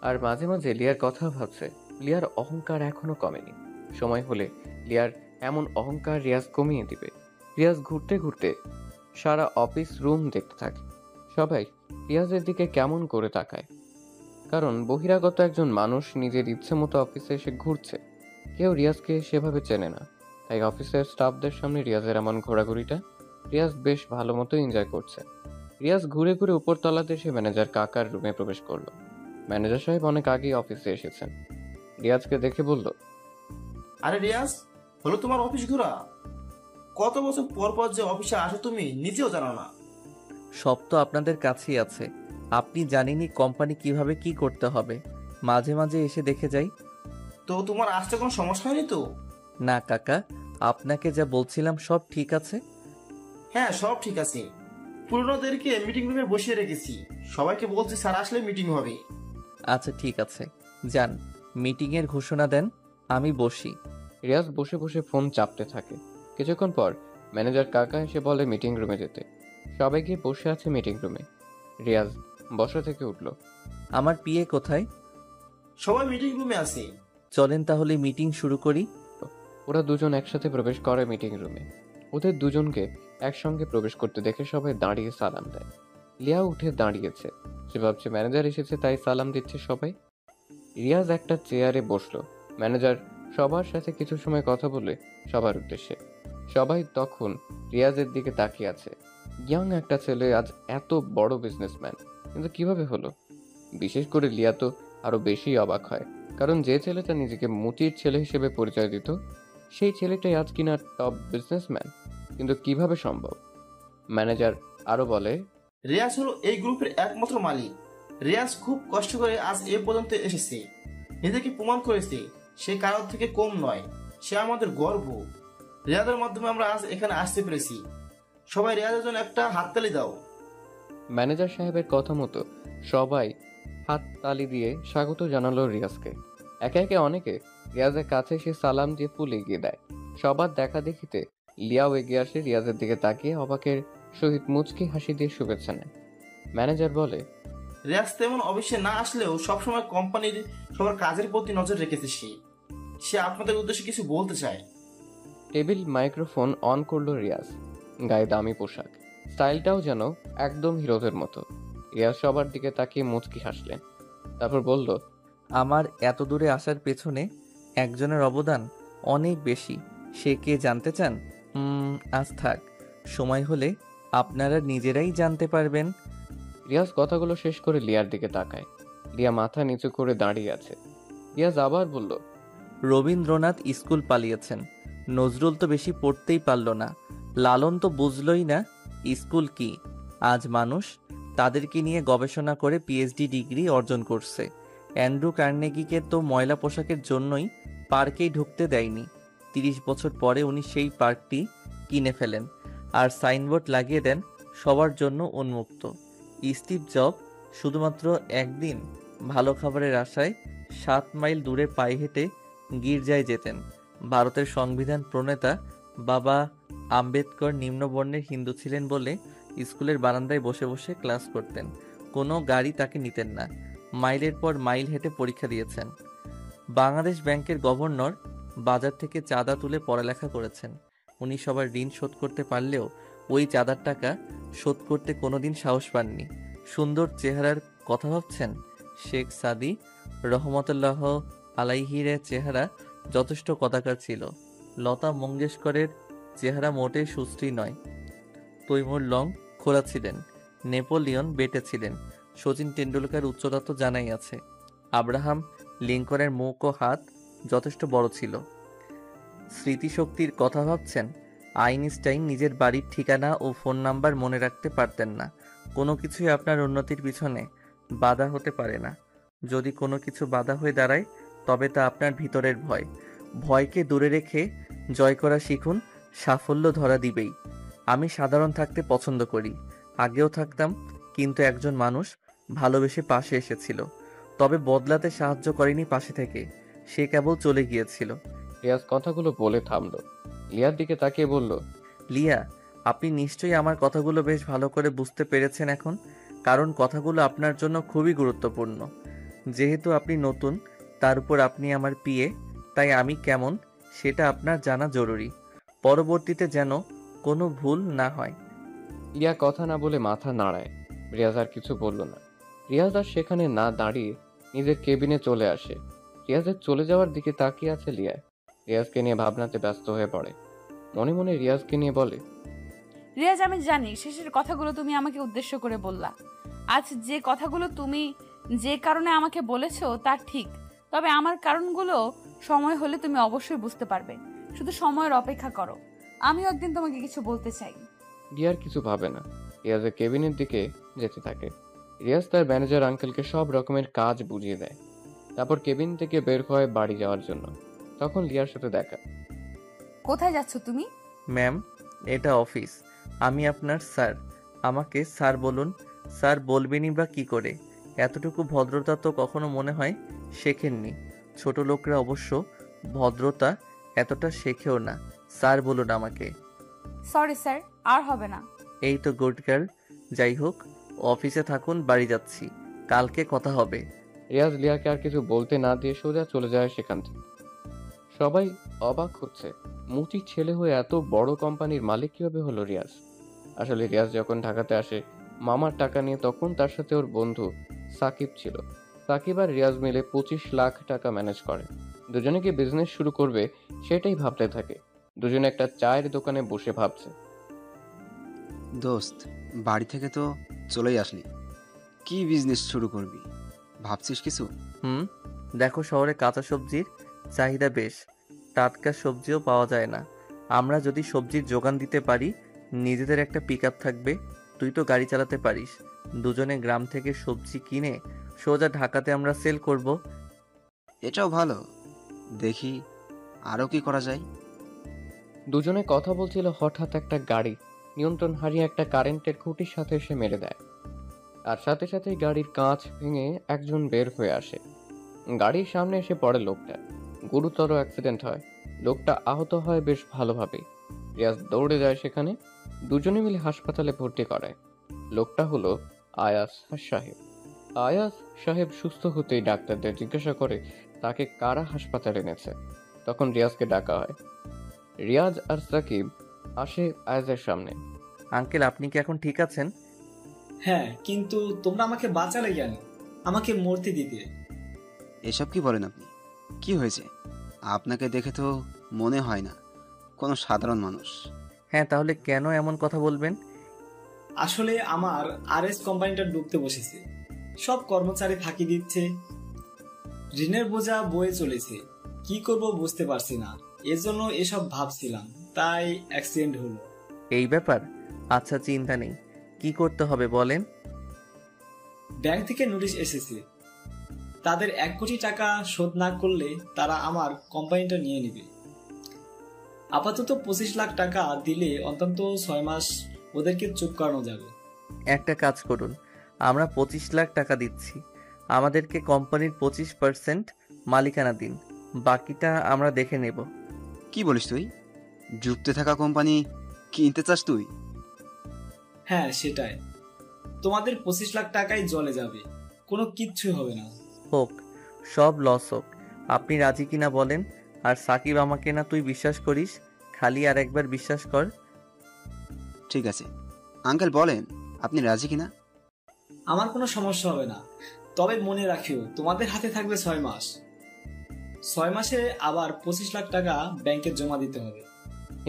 আর মাঝে মাঝে লিয়ার কথা ভাবছে। লিয়ার অহংকার এখনো কমেনি। সময় হলে লিয়ার এমন অহংকার রিয়াজ কমিয়ে দিবে। রিয়াজ ঘুরতে ঘুরতে সারা অফিস রুম দেখতে থাকে। সবাই রিয়াজের দিকে কেমন করে তাকায়, কারণ বহিরাগত একজন মানুষ নিজের ইচ্ছে মতো অফিসে এসে ঘুরছে। কেউ রিয়াজকে সেভাবে চেনে না, তাই অফিসের স্টাফদের সামনে রিয়াজের এমন ঘোরাঘুরিটা রিয়াজ বেশ ভালো মতো এনজয় করছে। রিয়াজ ঘুরে ঘুরে উপর তলাতে এসে ম্যানেজার কাকার রুমে প্রবেশ করলো। ম্যানেজার সাহেব অনেক আগেই অফিসে এসেছেন। রিয়াজকে দেখে বলল, আরে রিয়াজ, হলো তোমার অফিস ঘোরা? কত বছর পর পর যে অফিসে আসো তুমি নিজেও জানো না। সব তো আপনাদের কাছেই আছে। আপনি জানেনই কোম্পানি কিভাবে কি করতে হবে। মাঝে মাঝে এসে দেখে যাই। তো তোমার আসতে কোনো সমস্যা হয়নি তো? না কাকা, আপনাকে যা বলছিলাম সব ঠিক আছে। হ্যাঁ, সব ঠিক আছে। পুরনোদেরকে মিটিং রুমে বসিয়ে রেখেছি, সবাইকে বলছি স্যার আসলে মিটিং হবে। আচ্ছা ঠিক আছে, যান, মিটিংয়ের ঘোষণা দেন, আমি বসি। রিয়াজ বসে বসে ফোন চাপতে থাকে। কিছুক্ষণ পর ম্যানেজার কাকা এসে বলে মিটিং রুমে যেতে। সবাই গিয়ে বসে আছে মিটিং রুমে। রিয়াজ বসা থেকে উঠল। আমার পিএ কোথায়? সবাই মিটিং রুমে আছে। চলেন তাহলে মিটিং শুরু করি। ওরা দুজন একসাথে প্রবেশ করে মিটিং রুমে। ওদের দুজনকে একসঙ্গে প্রবেশ করতে দেখে সবাই দাঁড়িয়ে সালাম দেয়। লিয়া উঠে দাঁড়িয়েছে। সে ভাবছে ম্যানেজার এসেছে তাই সালাম দিচ্ছে সবাই। রিয়াজ একটা চেয়ারে বসলো। ম্যানেজার সবার সাথে কিছু সময় কথা বলে সবার উদ্দেশ্যে। সবাই তখন রিয়াজের দিকে তাকিয়ে আছে। ইয়াং একটা ছেলে আজ এত বড় বিজনেসম্যান, কিন্তু কিভাবে হলো? বিশেষ করে লিয়া তো আরো বেশি অবাক হয়, কারণ যে ছেলেটা নিজেকে মুচির ছেলে হিসেবে পরিচয় দিত, সেই ছেলেটাই আজ কিনা টপ বিজনেসম্যান। কিন্তু কিভাবে সম্ভব? ম্যানেজার আরো বলে, রিয়াজ হলো এই গ্রুপের একমাত্র মালিক। রিয়াজ খুব কষ্ট করে আজ এ পর্যন্ত এসেছে, নিজেকে প্রমাণ করেছে সে কারোর থেকে কম নয়। সে আমাদের গর্ব। রিয়াজের মাধ্যমে আমরা আজ এখানে আসতে পেরেছি। সবাই রিয়াজের জন্য একটা হাততালি দাও। ম্যানেজার সাহেবের কথা মতো সবাই হাত তালি দিয়ে স্বাগত জানালো রিয়াজকে। একে একে অনেকে রিয়াজের কাছে এসে সালাম দিয়ে ফুল এগিয়ে দেয়। সবার দেখা দেখিতে লিয়াও এগিয়ে আসে, রিয়াজের দিকে তাকিয়ে অবাকের সহিত মুচকি হাসি দিয়ে শুভেচ্ছা নেয়। ম্যানেজার বলে, রিয়াজ তেমন অফিসে না আসলেও সবসময় কোম্পানির সবার কাজের প্রতি নজর রেখেছে সে। সে আপনাদের উদ্দেশ্যে কিছু বলতে চায়। টেবিল মাইক্রোফোন অন করলো রিয়াজ। গায়ে দামি পোশাক, স্টাইলটাও যেন একদম হিরোদের মতো। রিয়াজ সবার দিকে তাকিয়ে মুচকি হাসলেন, তারপর বলল, আমার এত দূরে আসার পেছনে একজনের অবদান অনেক বেশি। সে কে জানতে চান? আজ থাক, সময় হলে আপনারা নিজেরাই জানতে পারবেন। রিয়াজ কথাগুলো শেষ করে লিয়ার দিকে তাকায়। লিয়া মাথা নিচু করে দাঁড়িয়ে আছে। রিয়াজ আবার বলল, রবীন্দ্রনাথ স্কুল পালিয়েছেন, নজরুল তো বেশি পড়তেই পারল না, লালন তো বুঝলই না স্কুল কি। আজ মানুষ তাদেরকে নিয়ে গবেষণা করে পিএইচডি ডিগ্রি অর্জন করছে। অ্যান্ড্রু কার্নেগিকে তো ময়লা পোশাকের জন্যই পার্কেই ঢুকতে দেয়নি। 30 বছর পরে উনি সেই পার্কটি কিনে ফেলেন আর সাইনবোর্ড লাগিয়ে দেন সবার জন্য উন্মুক্ত। স্টিভ জব শুধুমাত্র একদিন ভালো খাবারের আশায় 7 মাইল দূরে পায়ে হেঁটে গির্জায় যেতেন। ভারতের সংবিধান প্রণেতা বাবা আম্বেদকর নিম্নবর্ণের হিন্দু ছিলেন বলে স্কুলের বারান্দায় বসে বসে ক্লাস করতেন। কোনো গাড়ি তাকে নিতেন না। মাইলের পর মাইল হেঁটে পরীক্ষা দিয়েছেন। বাংলাদেশ ব্যাংকের গভর্নর বাজার থেকে চাঁদা তুলে পড়ালেখা করেছেন। উনি সবার ঋণ শোধ করতে পারলেও ওই চাঁদার টাকা শোধ করতে কোনোদিন সাহস পাননি। সুন্দর চেহারার কথা ভাবছেন? শেখ সাদি রহমতুল্লাহ আলাইহির চেহারা যথেষ্ট কদাকার ছিল। লতা মঙ্গেশকরের চেহারা মোটেই সুশ্রী নয়। তৈমুর লং খোলা ছিলেন, নেপোলিয়ন বেটে ছিলেন, সচিন টেন্ডুলকার উচ্চতা তো জানাই আছে। আব্রাহাম লিঙ্কনের মুখ ও হাত যথেষ্ট বড় ছিল। স্মৃতিশক্তির কথা ভাবছেন? আইনস্টাইন নিজের বাড়ির ঠিকানা ও ফোন নাম্বার মনে রাখতে পারতেন না। কোনো কিছুই আপনার উন্নতির পিছনে বাধা হতে পারে না। যদি কোনো কিছু বাধা হয়ে দাঁড়ায় তবে তা আপনার ভিতরের ভয়। ভয়কে দূরে রেখে জয় করা শিখুন, সাফল্য ধরা দিবেই। আমি সাধারণ থাকতে পছন্দ করি, আগেও থাকতাম, কিন্তু একজন মানুষ ভালোবেসে পাশে এসেছিল, তবে বদলাতে সাহায্য করেনি পাশে থেকে, সে কেবল চলে গিয়েছিল। রিয়াজ কথাগুলো বলে থামলো। লিয়ার দিকে তাকিয়ে বলল, লিয়া, আপনি নিশ্চয়ই আমার কথাগুলো বেশ ভালো করে বুঝতে পেরেছেন এখন, কারণ কথাগুলো আপনার জন্য খুবই গুরুত্বপূর্ণ। যেহেতু আপনি নতুন, তার উপর আপনি আমার পিএ, তাই আমি কেমন সেটা আপনার জানা জরুরি, পরবর্তীতে যেন কোনো ভুল না হয়। লিয়া কথা না বলে মাথা নাড়ায়। রিয়াজ আর কিছু বলল না। রিয়াজ আর সেখানে না দাঁড়িয়ে নিজের কেবিনে চলে আসে। রিয়াজের চলে যাওয়ার দিকে তাকিয়ে আছে লিয়া। রিয়াজকে নিয়ে ভাবনাতে ব্যস্ত হয়ে পড়ে। মনে মনে রিয়াজকে নিয়ে বলে, রিয়াজ, আমি জানি শেষের কথাগুলো তুমি আমাকে উদ্দেশ্য করে বললা। আজ যে কথাগুলো তুমি যে কারণে আমাকে বলেছো তা ঠিক, তবে আমার কারণগুলো সময় হলে তুমি অবশ্যই বুঝতে পারবে। শুধু সময়ের অপেক্ষা করো, আমিও একদিন তোমাকে কিছু বলতে চাই। রিয়ার কিছু ভাবে না, রিয়াজের কেবিনের দিকে যেতে থাকে। রিয়াজ তার ম্যানেজার আঙ্কেলকে সব রকমের কাজ বুঝিয়ে দেয়। তারপর কেবিন থেকে বের হয় বাড়ি যাওয়ার জন্য। তখন লিয়ার সাথে দেখা। কোথায় যাচ্ছ তুমি? ম্যাম, এটা অফিস, আমি আপনার স্যার, আমাকে স্যার বলুন। স্যার বলবেনই বা কি করে? এতটুকু ভদ্রতা তো কখনো মনে হয় শেখেননি। ছোট লোকরা অবশ্য ভদ্রতা এতটা শেখেও না। স্যার বলুন আমাকে। সরি স্যার, আর হবে না। এই তো গুড গার্ল। যাই হোক, অফিসে থাকুন, বাড়ি যাচ্ছি, কালকে কথা হবে। রিয়াজ লিয়াকে আর কিছু বলতে না দিয়ে সোজা চলে যায় সেখান থেকে। সবাই অবাক হচ্ছে, মুচির ছেলে হয়ে এত বড় কোম্পানির মালিক কিভাবে হলো রিয়াজ। আসলে রিয়াজ যখন ঢাকাতে আসে মামার টাকা নিয়ে, তখন তার সাথে ওর বন্ধু সাকিব ছিল। সাকিব আর রিয়াজ মিলে 25 লাখ টাকা ম্যানেজ করে। দুজনে কি বিজনেস শুরু করবে সেটাই ভাবতে থাকে। দুজনে একটা চায়ের দোকানে বসে ভাবছে। দোস্ত, বাড়ি থেকে তো চলেই আসলি, কি বিজনেস শুরু করবি? ভাবছিস কিছু? দেখো, শহরে কাঁচা সবজির চাহিদা বেশ, টাটকা সবজিও পাওয়া যায় না। আমরা যদি সবজির যোগান দিতে পারি, নিজেদের একটা পিকআপ থাকবে, তুই তো গাড়ি চালাতে পারিস, দুজনে গ্রাম থেকে সবজি কিনে সোজা ঢাকাতে আমরা সেল করব। এটাও ভালো, দেখি আরও কি করা যায়। দুজনে কথা বলছিল, হঠাৎ একটা গাড়ি নিয়ন্ত্রণ হারিয়ে একটা কারেন্টের খুঁটির সাথে এসে মেরে দেয়। আর সাথে সাথেই গাড়ির কাঁচ ভেঙে একজন বের হয়ে আসে। গাড়ির সামনে এসে পড়ে লোকটা। গুরুতর অ্যাক্সিডেন্ট হয়। লোকটা আহত হয় বেশ ভালোভাবে। রিয়াজ দৌড়ে যায় সেখানে। দুজনে মিলে হাসপাতালে ভর্তি করায়। লোকটা হলো আয়াস সাহেব। আয়াস সাহেব সুস্থ হতেই ডাক্তারদের জিজ্ঞাসা করে তাকে কারা হাসপাতালে এনেছে। তখন রিয়াজকে ডাকা হয়। রিয়াজ আর সাকিব আসে আয়াজের সামনে। আঙ্কেল, আপনি কি এখন ঠিক আছেন? হ্যাঁ, কিন্তু তোমরা আমাকে বাঁচালে কেন? আমাকে মরতে দিতে। এসব কি বলেন আপনি? কি হয়েছে? আপনাকে দেখে তো মনে হয় না কোনো সাধারণ মানুষ। হ্যাঁ, তাহলে কেন এমন কথা বলবেন? আসলে আমার আরএস কোম্পানিটা ডুবতে বসেছে, সব কর্মচারী ফাঁকি দিচ্ছে, ঋণের বোঝা বয়ে চলেছে, কি করব বুঝতে পারছি না, এজন্য এসব ভাবছিলাম, তাই অ্যাক্সিডেন্ট হলো। এই ব্যাপার? আচ্ছা, চিন্তা নেই, কি করতে হবে বলেন। ব্যাংক থেকে নোটিশ এসেছে, তাদের 1 কোটি টাকা শোধ না করলে তারা আমার কোম্পানিটা নিয়ে নেবে। আপাতত 25 লাখ টাকা দিলে অন্তত 6 মাস ওদেরকে চুপ করানো যাবে। একটা কাজ করুন, আমরা 25 লাখ টাকা দিচ্ছি, আমাদেরকে কোম্পানির 25% মালিকানা দিন, বাকিটা আমরা দেখে নেব। কি বলিস তুই? ডুবতে থাকা কোম্পানি কিনতে চাস তুই? হ্যাঁ, সেটাই। তোমাদের 25 লাখ টাকাই জলে যাবে, কোনো কিচ্ছু হবে না। হোক, সব লস হোক, আপনি রাজি কিনা বলেন। আর সাকিব, আমাকে না তুই বিশ্বাস করিস, খালি আর একবার বিশ্বাস কর। ঠিক আছে আঙ্কেল, বলেন আপনি রাজি কিনা। আমার কোনো সমস্যা হবে না, তবে মনে রাখিও তোমাদের হাতে থাকবে 6 মাস। 6 মাসে আবার 25 লাখ টাকা ব্যাংকে জমা দিতে হবে।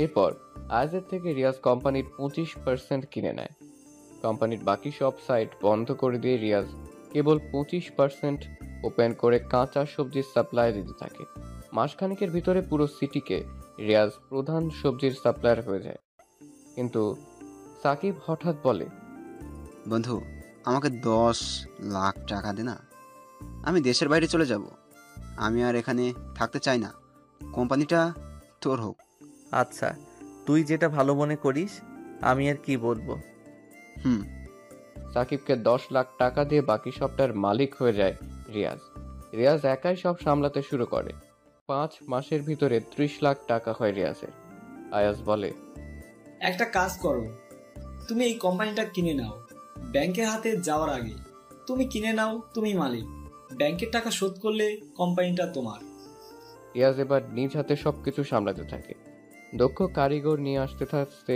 এরপর আয়াজের থেকে রিয়াজ কোম্পানির 25% কিনে নেয়। কোম্পানির বাকি সব সাইট বন্ধ করে দিয়ে রিয়াজ কেবল 25% ওপেন করে কাঁচা সবজির সাপ্লাই দিতে থাকে। মাসখানেকের ভিতরে পুরো সিটিকে রিয়াজ প্রধান সবজির সাপ্লায়ার হয়ে যায়। কিন্তু সাকিব হঠাৎ বলে, বন্ধু, আমাকে 10 লাখ টাকা দে না, আমি দেশের বাইরে চলে যাব। আমি আর এখানে থাকতে চাই না। কোম্পানিটা তোর হোক। আচ্ছা, তুই যেটা ভালো মনে করিস, আমি আর কি বলবো। হুম। সাকিবকে 10 লাখ টাকা দিয়ে বাকি সবটার মালিক হয়ে যায় রিয়াজ। রিয়াজ একাই সব সামলাতে শুরু করে। 5 মাসের ভিতরে 30 লাখ টাকা হয় রিয়াজের। আয়াজ বলে, একটা কাজ করো, তুমি এই কোম্পানিটা কিনে নাও। ব্যাংকের হাতে যাওয়ার আগে তুমি কিনে নাও, তুমি মালিক। ব্যাংকের টাকা শোধ করলে কোম্পানিটা তোমার। রিয়াজ এবার নিজ হাতে সবকিছু সামলাতে থাকে। দক্ষ কারিগর নিয়ে আসতে থাকতে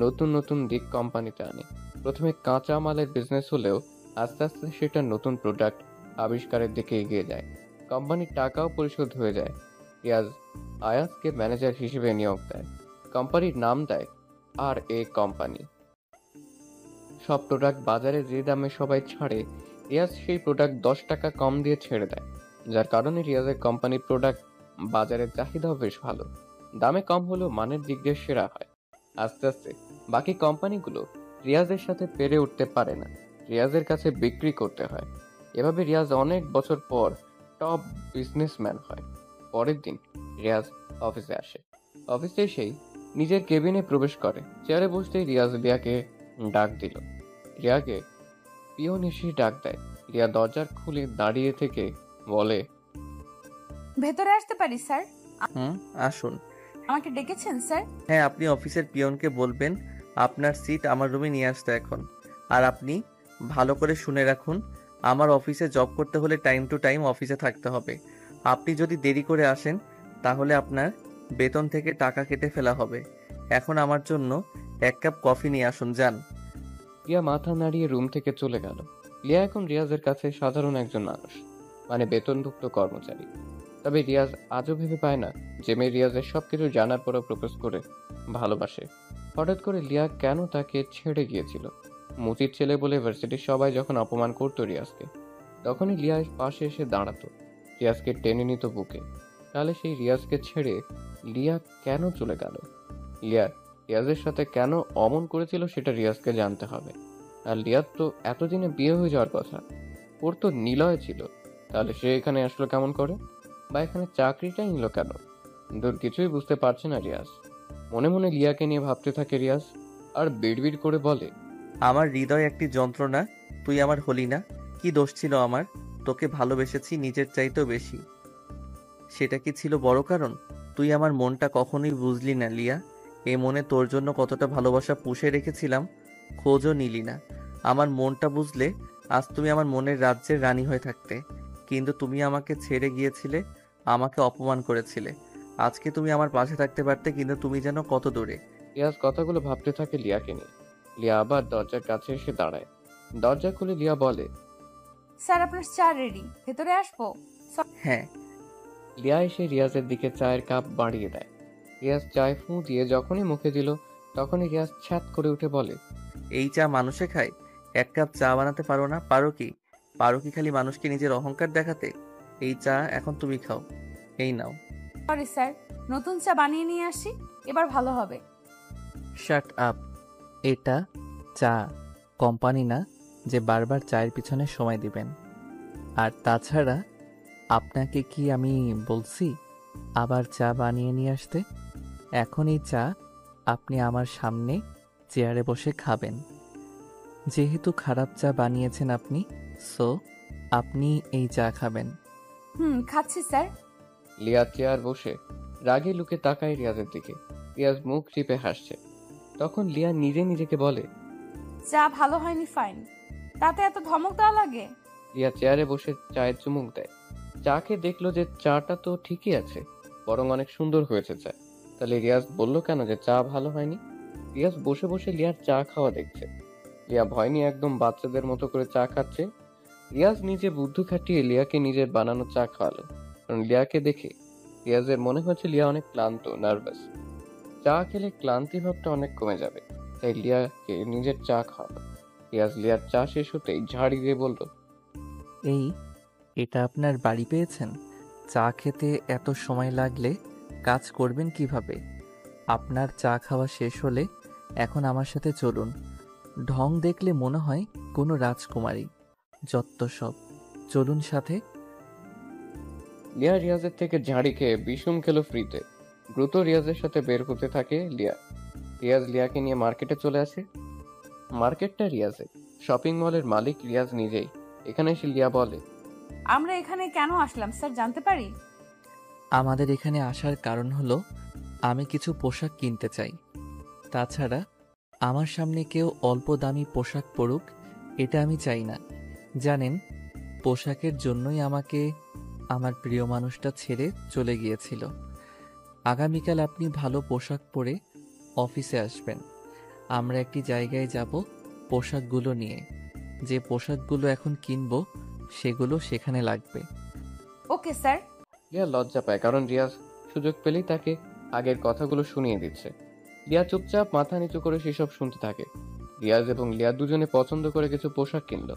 নতুন নতুন দিক কোম্পানিতে আনে। প্রথমে কাঁচা মালের বিজনেস হলেও আস্তে আস্তে সেটা নতুন প্রোডাক্ট আবিষ্কারের দিকে এগিয়ে যায়। কোম্পানির টাকাও পরিশোধ হয়ে যায়। রিয়াজ আয়াজকে ম্যানেজার হিসেবে নিয়োগ দেয়। কোম্পানির নাম দেয় আর এ কোম্পানি। সব প্রোডাক্ট বাজারে যে দামে সবাই ছাড়ে, রিয়াজ সেই প্রোডাক্ট 10 টাকা কম দিয়ে ছেড়ে দেয়, যার কারণে রিয়াজের কোম্পানির প্রোডাক্ট বাজারের চাহিদাও বেশ ভালো। দামে কম হলেও মানের দিক দিয়ে সেরা হয়। আস্তে আস্তে বাকি কোম্পানিগুলো রিয়াজের সাথে পেরে উঠতে পারে না, রিয়াজের কাছে বিক্রি করতে হয়। এভাবে রিয়াজ অনেক বছর পর টপ বিজনেসম্যান হয়। পরের দিন রিয়াজ অফিসে আসে। অফিসে এসেই নিজের কেবিনে প্রবেশ করে। চেয়ারে বসতেই রিয়াজ লিয়াকে ডাক দিল। রিয়াকে পিয়ন এসে ডাক দেয়। রিয়া দরজার খুলে দাঁড়িয়ে থেকে বলে, ভেতরে আসতে পারি স্যার? আসুন। আমাকে ডেকেছেন স্যার? হ্যাঁ, আপনি অফিসের পিয়নকে বলবেন আপনার সিট আমার রুমে নিয়ে আসতে এখন। আর আপনি ভালো করে শুনে রাখুন, আমার অফিসে জব করতে হলে টাইম টু টাইম অফিসে থাকতে হবে। আপনি যদি দেরি করে আসেন তাহলে আপনার বেতন থেকে টাকা কেটে ফেলা হবে। এখন আমার জন্য 1 কাপ কফি নিয়ে আসুন, যান। রিয়া মাথা নাড়িয়ে রুম থেকে চলে গেল। লিয়া এখন রিয়াজের কাছে সাধারণ একজন মানুষ, মানে বেতনভুক্ত কর্মচারী। তবে রিয়াজ আজও ভেবে পায় না যে মেয়ে রিয়াজের সবকিছু জানার পরও প্রপোজ করে ভালোবাসে। হঠাৎ করে লিয়া কেন তাকে ছেড়ে গিয়েছিল? মুচির ছেলে বলে ভার্সিটির সবাই যখন অপমান করতো রিয়াজকে, তখনই লিয়া পাশে এসে দাঁড়াতো, রিয়াজকে টেনে নিত বুকে। তাহলে সেই রিয়াজকে ছেড়ে লিয়া কেন চলে গেল? লিয়া রিয়াজের সাথে কেন অমন করেছিল সেটা রিয়াজকে জানতে হবে। আর লিয়ার তো এতদিনে বিয়ে হয়ে যাওয়ার কথা, ওর তো নিলয় ছিল। তাহলে সে এখানে আসলো কেমন করে, বা এখানে চাকরিটাই নিল কেন? দূর কিছুই বুঝতে পারছে না রিয়াজ। মনে মনে লিয়াকে নিয়ে ভাবতে থাকে রিয়াজ, আর বিড়বিড় করে বলে, আমার হৃদয় একটি যন্ত্রণা, তুই আমার হলি না। কি দোষ ছিল আমার? তোকে ভালোবেসেছি নিজের চাইতেও বেশি। সেটা কি ছিল বড় কারণ? তুই আমার মনটা কখনোই বুঝলি না লিয়া। এই মনে তোর জন্য কতটা ভালোবাসা পুষে রেখেছিলাম, খোঁজও নিলি না। আমার মনটা বুঝলে আজ তুমি আমার মনের রাজ্যের রানী হয়ে থাকতে। কিন্তু তুমি আমাকে ছেড়ে গিয়েছিলে, আমাকে অপমান করেছিলে। আজকে তুমি আমার পাশে থাকতে পারতে, কিন্তু তুমি যেন কত দূরে। রিয়াজ কথাগুলো ভাবতে থাকে লিয়াকে নিয়ে। লিয়া আবার দরজার কাছে এসে দাঁড়ায়। দরজা খুলে লিয়া বলে, স্যার আপনার চা রেডি, ভেতরে আসবো? হ্যাঁ। লিয়া এসে রিয়াজের দিকে চায়ের কাপ বাড়িয়ে দেয়। রিয়াজ চায় ফুঁ দিয়ে যখনই মুখে দিল, তখনই রিয়াজ ছ্যাত করে উঠে বলে, এই চা মানুষে খায়? 1 কাপ চা বানাতে পারো না? পারো কি? পারো কি খালি মানুষকে নিজের অহংকার দেখাতে? এই চা এখন তুমি খাও, এই নাও। সরি স্যার, নতুন চা বানিয়ে নিয়ে আসি, এবার ভালো হবে। Shut up. এটা চা, কোম্পানি না যে বারবার চায়ের পিছনে সময় দিবেন। আর তাছাড়া আপনাকে কি আমি বলছি আবার চা বানিয়ে নিয়ে আসতে? এখন এই চা আপনি আমার সামনে চেয়ারে বসে খাবেন। যেহেতু খারাপ চা বানিয়েছেন আপনি, সো আপনি এই চা খাবেন। খাচ্ছি স্যার। লিয়া চেয়ার বসে রাগে লুকে তাকায় রিয়াজের দিকে। রিয়াজ মুখ টিপে হাসছে। তখন লিয়া নিজে নিজেকে বলে, চা ভালো হয়নি ফাইন, তাতে এত ধমক দেওয়া লাগে? রিয়া চেয়ারে বসে চায়ের চুমুক দেয়। চা খেয়ে দেখলো যে চাটা তো ঠিকই আছে, বরং অনেক সুন্দর হয়েছে চা। তাহলে রিয়াজ বলল কেন যে চা ভালো হয়নি? রিয়াজ বসে বসে লিয়ার চা খাওয়া দেখছে। লিয়া ভয় নিয়ে একদম বাচ্চাদের মতো করে চা খাচ্ছে। রিয়াজ নিজে বুদ্ধি খাটিয়ে লিয়াকে নিজের বানানো চা খাওয়ালো। কারণ লিয়াকে দেখে রিয়াজের মনে হচ্ছে লিয়া অনেক ক্লান্ত, নার্ভাস। চা খেলে ক্লান্তি ভাবটা অনেক কমে যাবে, তাই লিয়াকে নিজের চা খাওয়ালো। রিয়াজ লিয়ার চা শেষ হতেই ঝাড়ি দিয়ে বলল, এটা আপনার বাড়ি পেয়েছেন? চা খেতে এত সময় লাগলে কাজ করবেন কিভাবে? আপনার চা খাওয়া শেষ হলে এখন আমার সাথে চলুন। ঢং দেখলে মনে হয় কোনো রাজকুমারী। যত সব, চলুন সাথে। লিয়া রিয়াজের থেকে ঝাড়ি খেয়ে বিষম খেলো ফ্রিতে। দ্রুত রিয়াজের সাথে বের হতে থাকে লিয়া। রিয়াজ লিয়াকে নিয়ে মার্কেটে চলে আসে। মার্কেটটা রিয়াজের, শপিং মলের মালিক রিয়াজ নিজেই। এখানে এসে লিয়া বলে, আমরা এখানে কেন আসলাম স্যার, জানতে পারি? আমাদের এখানে আসার কারণ হলো আমি কিছু পোশাক কিনতে চাই। তাছাড়া আমার সামনে কেউ অল্প দামি পোশাক পরুক, এটা আমি চাই না। জানেন, পোশাকের জন্যই আমাকে আমার প্রিয় মানুষটা ছেড়ে চলে গিয়েছিল। আগামীকাল আপনি ভালো পোশাক পরে অফিসে আসবেন। আমরা একটি জায়গায় যাব পোশাকগুলো নিয়ে। যে পোশাকগুলো এখন কিনবো সেগুলো সেখানে লাগবে। Okay sir. লিয়া লজ্জা পায়, কারণ রিয়াজ সুযোগ পেলেই তাকে আগের কথাগুলো শুনিয়ে দিচ্ছে। লিয়া চুপচাপ মাথা নিচু করে সেসব শুনতে থাকে। রিয়াজ এবং লিয়া দুজনে পছন্দ করে কিছু পোশাক কিনলো।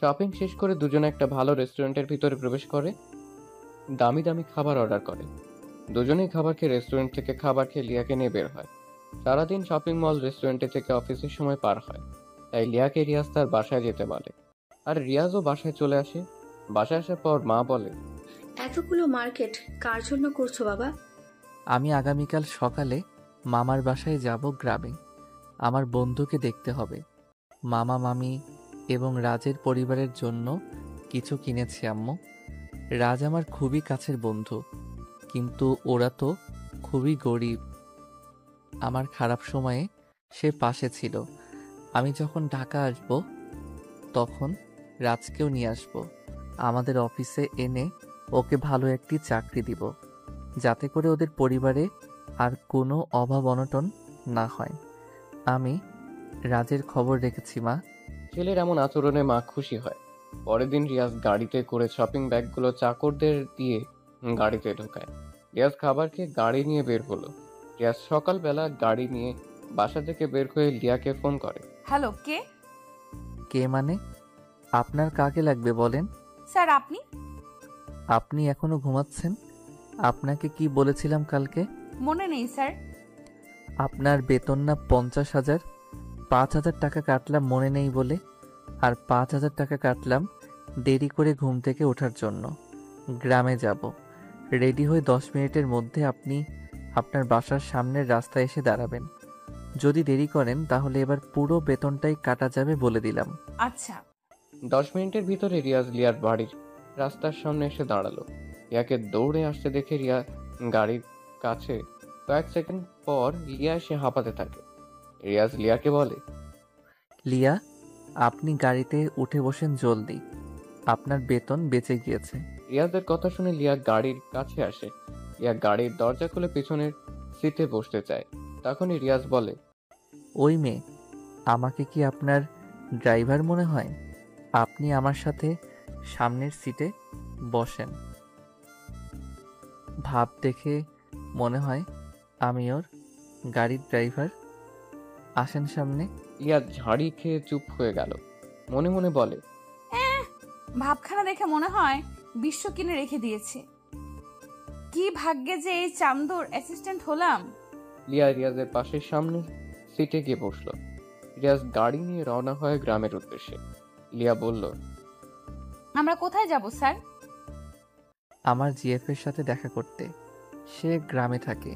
শপিং শেষ করে দুজনে একটা ভালো রেস্টুরেন্টের ভিতরে প্রবেশ করে। দামি দামি খাবার অর্ডার করে। দুজনেই খাবার খেয়ে রেস্টুরেন্ট থেকে খাবার খেয়ে লিয়াকে নিয়ে বের হয়। সারাদিন শপিং মল রেস্টুরেন্টে থেকে অফিসের সময় পার হয়। তাই লিয়াকে রিয়াজ তার বাসায় যেতে বলে, আর রিয়াজও বাসায় চলে আসে। বাসায় আসার পর মা বলে, এতগুলো মার্কেট কার জন্য করছো বাবা? আমি আগামীকাল সকালে মামার বাসায় যাব গ্রামে। আমার বন্ধুকে দেখতে হবে। মামা মামি এবং রাজের পরিবারের জন্য কিছু কিনেছি আম্মু। রাজ আমার খুবই কাছের বন্ধু, কিন্তু ওরা তো খুবই গরিব। আমার খারাপ সময়ে সে পাশে ছিল। আমি যখন ঢাকা আসব তখন রাজকেও নিয়ে আসব। আমাদের অফিসে এনে ওকে ভালো একটি চাকরি দিব, যাতে করে ওদের পরিবারে আর কোনো অভাব অনটন না হয়। আমি রাজের খবর রেখেছি মা। ছেলের এমন আচরণে মা খুশি হয়। পরের দিন রিয়াজ গাড়িতে করে শপিং ব্যাগগুলো চাকরদের দিয়ে গাড়িতে ঢোকায়। রিয়াজ খাবার খেয়ে গাড়ি নিয়ে বের হলো। রিয়াজ সকালবেলা গাড়ি নিয়ে বাসা থেকে বের হয়ে লিয়াকে ফোন করে। হ্যালো, কে? কে মানে? আপনার কাকে লাগবে বলেন। স্যার আপনি? আপনি এখনো ঘুমাচ্ছেন? আপনাকে কি বলেছিলাম কালকে? মনে নেই স্যার। আপনার বেতন না 50,000? 5,000 টাকা কাটলাম মনে নেই বলে, আর 5,000 টাকা কাটলাম দেরি করে ঘুম থেকে ওঠার জন্য। গ্রামে যাব। রেডি হয়ে 10 মিনিটের মধ্যে আপনি আপনার বাসার সামনের রাস্তায় এসে দাঁড়াবেন। যদি দেরি করেন তাহলে এবার পুরো বেতনটাই কাটা যাবে বলে দিলাম। আচ্ছা। 10 মিনিটের ভিতরে রিয়াজ লিয়ার বাড়ির রাস্তার সামনে এসে দাঁড়ালো। লিয়াকে দৌড়ে আসতে দেখে রিয়া গাড়ির কাছে। কয়েক সেকেন্ড পর লিয়া এসে হাঁপাতে থাকে। রিয়াজ লিয়াকে বলে, লিয়া, আপনি গাড়িতে উঠে বসেন জলদি, আপনার বেতন বেঁচে গিয়েছে। রিয়াজের কথা শুনে লিয়া গাড়ির কাছে আসে। লিয়া গাড়ির দরজা খুলে পিছনের সিটে বসতে চায়। তখনই রিয়াজ বলে, ওই মেয়ে, আমাকে কি আপনার ড্রাইভার মনে হয়? আপনি আমার সাথে সামনের সিটে বসেন। ভাব দেখে মনে হয় আমি ওর গাড়ির ড্রাইভার। আসেন সামনে। লিয়া ঝাড়ি খেয়ে চুপ হয়ে গেল। মনে মনে বলে, ভাবখানা দেখে মনে হয় বিশ্ব কিনে রেখে দিয়েছে। কি ভাগ্যে যে এই চান্দুর অ্যাসিস্ট্যান্ট হলাম। লিয়া রিয়াজের পাশের সামনের সিটে গিয়ে বসলো। রিয়াজ গাড়ি নিয়ে রওনা হয় গ্রামের উদ্দেশ্যে। লিয়া বলল, আমরা কোথায় যাব স্যার? আমার জিএফ এর সাথে দেখা করতে। সে গ্রামে থাকে।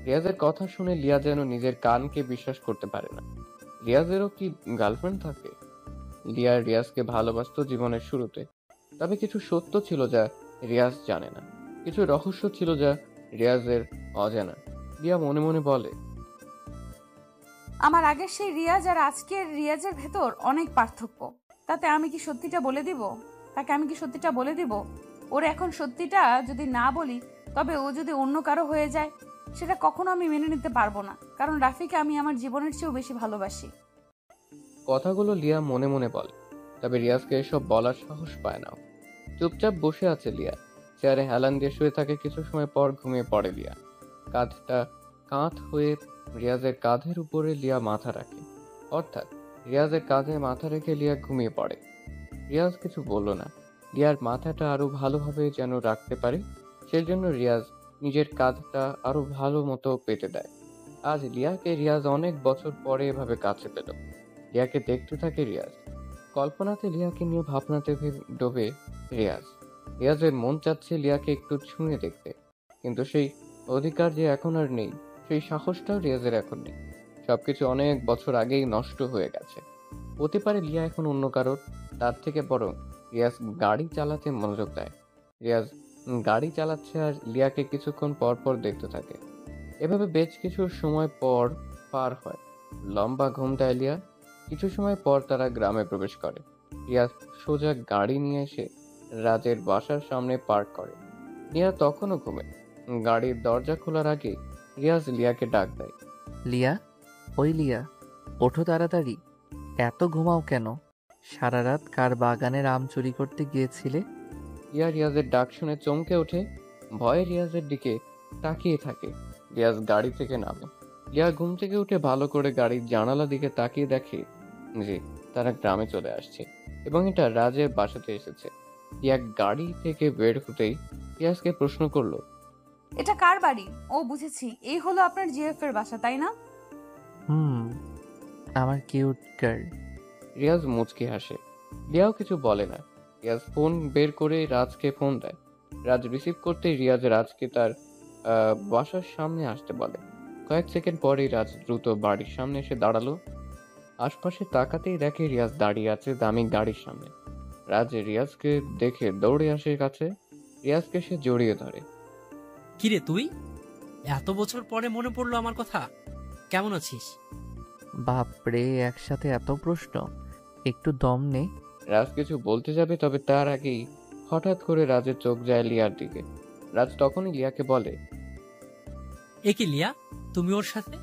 রিয়াজের কথা শুনে লিয়া যেন নিজের কানকে বিশ্বাস করতে পারে না। রিয়াজেরও কি গার্লফ্রেন্ড থাকে? লিয়া রিয়াজকে ভালোবাসতো জীবনের শুরুতে। তবে কিছু সত্য ছিল যা রিয়াজ জানে না, কিছু রহস্য ছিল যা রিয়াজের অজানা। লিয়া মনে মনে বলে, আমার আগের সেই রিয়াজ আর আজকের রিয়াজের ভেতর অনেক পার্থক্য। তাতে আমি কি সত্যিটা বলে দিব? তাকে আমি কি সত্যিটা বলে দিব? ওর এখন সত্যিটা যদি না বলি, তবে ও যদি অন্য কারো হয়ে যায়, সেটা কখনো আমি মেনে নিতে পারবো না। কারণ রাফিকে আমি আমার জীবনের চেয়েও বেশি ভালোবাসি। কথাগুলো লিয়া মনে মনে বলে, তবে রিয়াজকে এসব বলার সাহস পায় না। চুপচাপ বসে আছে লিয়া। চেয়ারে হেলান দিয়ে শুয়ে থাকে। কিছু সময় পর ঘুমিয়ে পড়ে লিয়া। কাঁধটা কাঁধ হয়ে রিয়াজের কাঁধের উপরে লিয়া মাথা রাখে। অর্থাৎ রিয়াজের কাঁধে মাথা রেখে লিয়া ঘুমিয়ে পড়ে। রিয়াজ কিছু বলল না। লিয়ার মাথাটা আরো ভালোভাবে যেন রাখতে পারে, সেজন্য রিয়াজ নিজের কাঁধটা আরো ভালো মতো পেতে দেয়। আজ লিয়াকে রিয়াজ অনেক বছর পরে এভাবে কাছে পেল। লিয়াকে দেখতে থাকে রিয়াজ। কল্পনাতে লিয়াকে নিয়ে ভাবনাতে ডোবে রিয়াজ। রিয়াজের মন চাচ্ছে লিয়াকে একটু ছুঁয়ে দেখতে, কিন্তু সেই অধিকার যে এখন আর নেই, সেই সাহসটাও রিয়াজের এখন নেই। সবকিছু অনেক বছর আগেই নষ্ট হয়ে গেছে। হতে পারে লিয়া এখন অন্য কারোর, তার থেকে বরং রিয়াজ গাড়ি চালাতে মনোযোগ দেয়। রিয়াজ গাড়ি চালাচ্ছে আর লিয়াকে কিছুক্ষণ পর পর দেখতে থাকে। এভাবে বেশ কিছু সময় পর পার হয়। লম্বা ঘুম দেয় লিয়া। কিছু সময় পর তারা গ্রামে প্রবেশ করে। রিয়াজ সোজা গাড়ি নিয়ে এসে রাজের বাসার সামনে পার্ক করে। লিয়া তখনও ঘুমে। গাড়ির দরজা খোলার আগে রিয়াজ লিয়াকে ডাক দেয়। লিয়া, ওই লিয়া, ওঠো তাড়াতাড়ি। এত ঘুমাও কেন? সারা রাত কার বাগানের আম চুরি করতে গিয়েছিলে? লিয়া রিয়াজের ডাক শুনে চমকে ওঠে, ভয়ে রিয়াজের দিকে তাকিয়ে থাকে। রিয়াজ গাড়ি থেকে নামে। লিয়া ঘুম থেকে উঠে ভালো করে গাড়ির জানালা দিকে তাকিয়ে দেখে যে তারা গ্রামে চলে আসছে এবং এটা রাজের বাসাতে এসেছে। লিয়া গাড়ি থেকে বের হতেই রিয়াজকে প্রশ্ন করলো, এটা কার বাড়ি? ও বুঝেছি, এই হলো আপনার জিএফ এর বাসা, তাই না? আমার কিউট গার্ল। রিয়াজ মুচকি হাসে। লিয়াও কিছু বলে না। রিয়াজ ফোন বের করে রাজকে ফোন দেয়। রাজ রিসিভ করতেই রিয়াজ রাজকে তার বাসার সামনে আসতে বলে। কয়েক সেকেন্ড পরেই রাজ দ্রুত বাড়ির সামনে এসে দাঁড়ালো। আশপাশে তাকাতেই দেখে রিয়াজ দাঁড়িয়ে আছে দামি গাড়ির সামনে। রাজ রিয়াজকে দেখে দৌড়ে আসে কাছে। রিয়াজকে সে জড়িয়ে ধরে। কিরে তুই? এত বছর পরে মনে পড়লো আমার কথা। কেমন আছিস? বাপরে, একসাথে এত প্রশ্ন, একটু দম নে। রাজ কিছু বলতে যাবে, তবে তার আগেই হঠাৎ করে রাজের চোখ যায় লিয়ার দিকে। রাজ তখনই লিয়াকে বলে, এ কি লিয়া, তুমি ওর সাথে?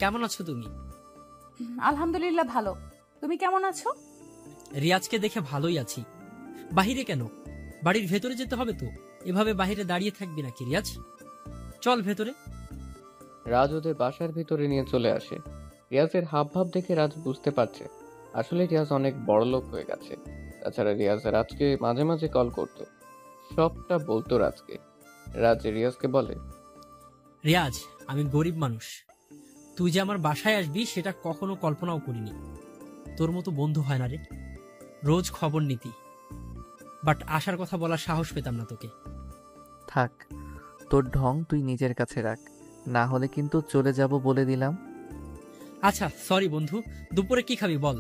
কেমন আছো তুমি? আলহামদুলিল্লাহ ভালো। তুমি কেমন আছো? রিয়াজকে দেখে ভালোই আছি। বাহিরে কেন? বাড়ির ভেতরে যেতে হবে তো। এভাবে বাহিরে দাঁড়িয়ে থাকবি নাকি রিয়াজ? চল ভেতরে। রাজ ওদের বাসার ভিতরে নিয়ে চলে আসে। রিয়াজের হাব ভাব দেখে রাজ বুঝতে পারছে আসলে রিয়াজ অনেক বড় লোক হয়ে গেছে। তাছাড়া রিয়াজ রাজকে মাঝে মাঝে কল করতো, সবটা বলতো রাজকে। রাজ রিয়াজকে বলে, রিয়াজ, আমি গরিব মানুষ। তুই যে আমার বাসায় আসবি সেটা কখনো কল্পনাও করিনি। তোর মতো বন্ধু হয় না রে, রোজ খবর নিতি, বাট আসার কথা বলার সাহস পেতাম না তোকে। থাক, তোর ঢং তুই নিজের কাছে রাখ, না হলে কিন্তু চলে যাব বলে দিলাম। আচ্ছা সরি বন্ধু, দুপুরে কি খাবি বল?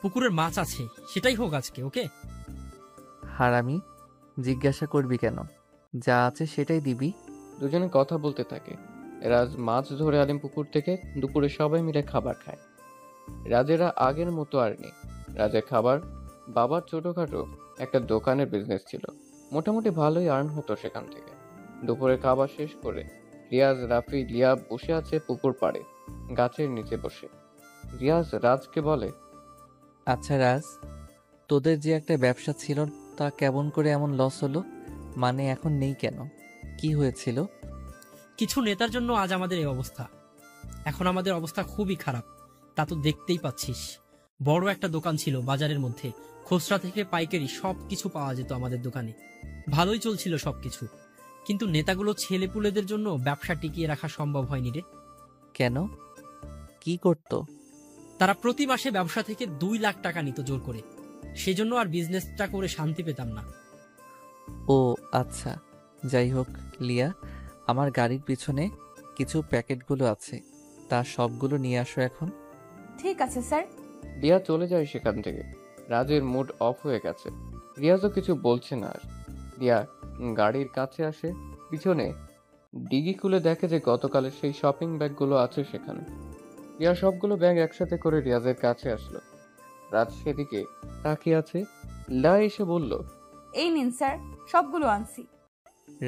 পুকুরের মাছ আছে, সেটাই হোক আজকে, ওকে? হারামি, জিজ্ঞাসা করবি কেন? যা আছে সেটাই দিবি। দুজনে কথা বলতে থাকে। রাজ মাছ ধরে আনেন পুকুর থেকে। দুপুরে সবাই মিলে খাবার খায়। রাজেরা আগের মতো আর নেই। রাজের খাবার, বাবার ছোটখাটো একটা দোকানের বিজনেস ছিল, মোটামুটি ভালোই আর্ন হতো সেখান থেকে। দুপুরে খাবার শেষ করে রিয়াজ, রাফি, লিয়া বসে আছে পুকুর পাড়ে গাছের নিচে বসে। রিয়াজ রাজকে বলে, আচ্ছা রাজ, তোদের যে একটা ব্যবসা ছিল তা কেমন করে এমন লস হলো? মানে এখন নেই কেন? কি হয়েছিল? কিছু নেতার জন্য আজ আমাদের এই অবস্থা। এখন আমাদের অবস্থা খুবই খারাপ, তা তো দেখতেই পাচ্ছিস। বড় একটা দোকান ছিল বাজারের মধ্যে, খুচরা থেকে পাইকারি সবকিছু পাওয়া যেত আমাদের দোকানে। ভালোই চলছিল সবকিছু, কিন্তু নেতাগুলো ছেলেপুলেদের জন্য ব্যবসা টিকিয়ে রাখা সম্ভব হয়নি রে। কেন? কি করতো? তারা প্রতি মাসে ব্যবসা থেকে 2 লাখ টাকা নিত জোর করে। সেজন্য আর বিজনেসটা করে শান্তি পেতাম না। ও আচ্ছা, যাই হোক লিয়া, আমার গাড়ির পিছনে কিছু প্যাকেটগুলো আছে, তার সবগুলো নিয়ে আসো এখন। ঠিক আছে স্যার। লিয়া চলে যায় সেখান থেকে। রাজের মুড অফ হয়ে গেছে। রিয়াজও কিছু বলছে না আর। লিয়া গাড়ির কাছে আসে। পিছনে ডিগি খুলে দেখে যে গতকালের সেই শপিং ব্যাগগুলো আছে সেখানে। রিয়া সবগুলো ব্যাগ একসাথে করে রিয়াজের কাছে আসলো। রাজ সেদিকে তাকিয়ে আছে। লা এসে বলল, এই নিন স্যার, সবগুলো আনছি।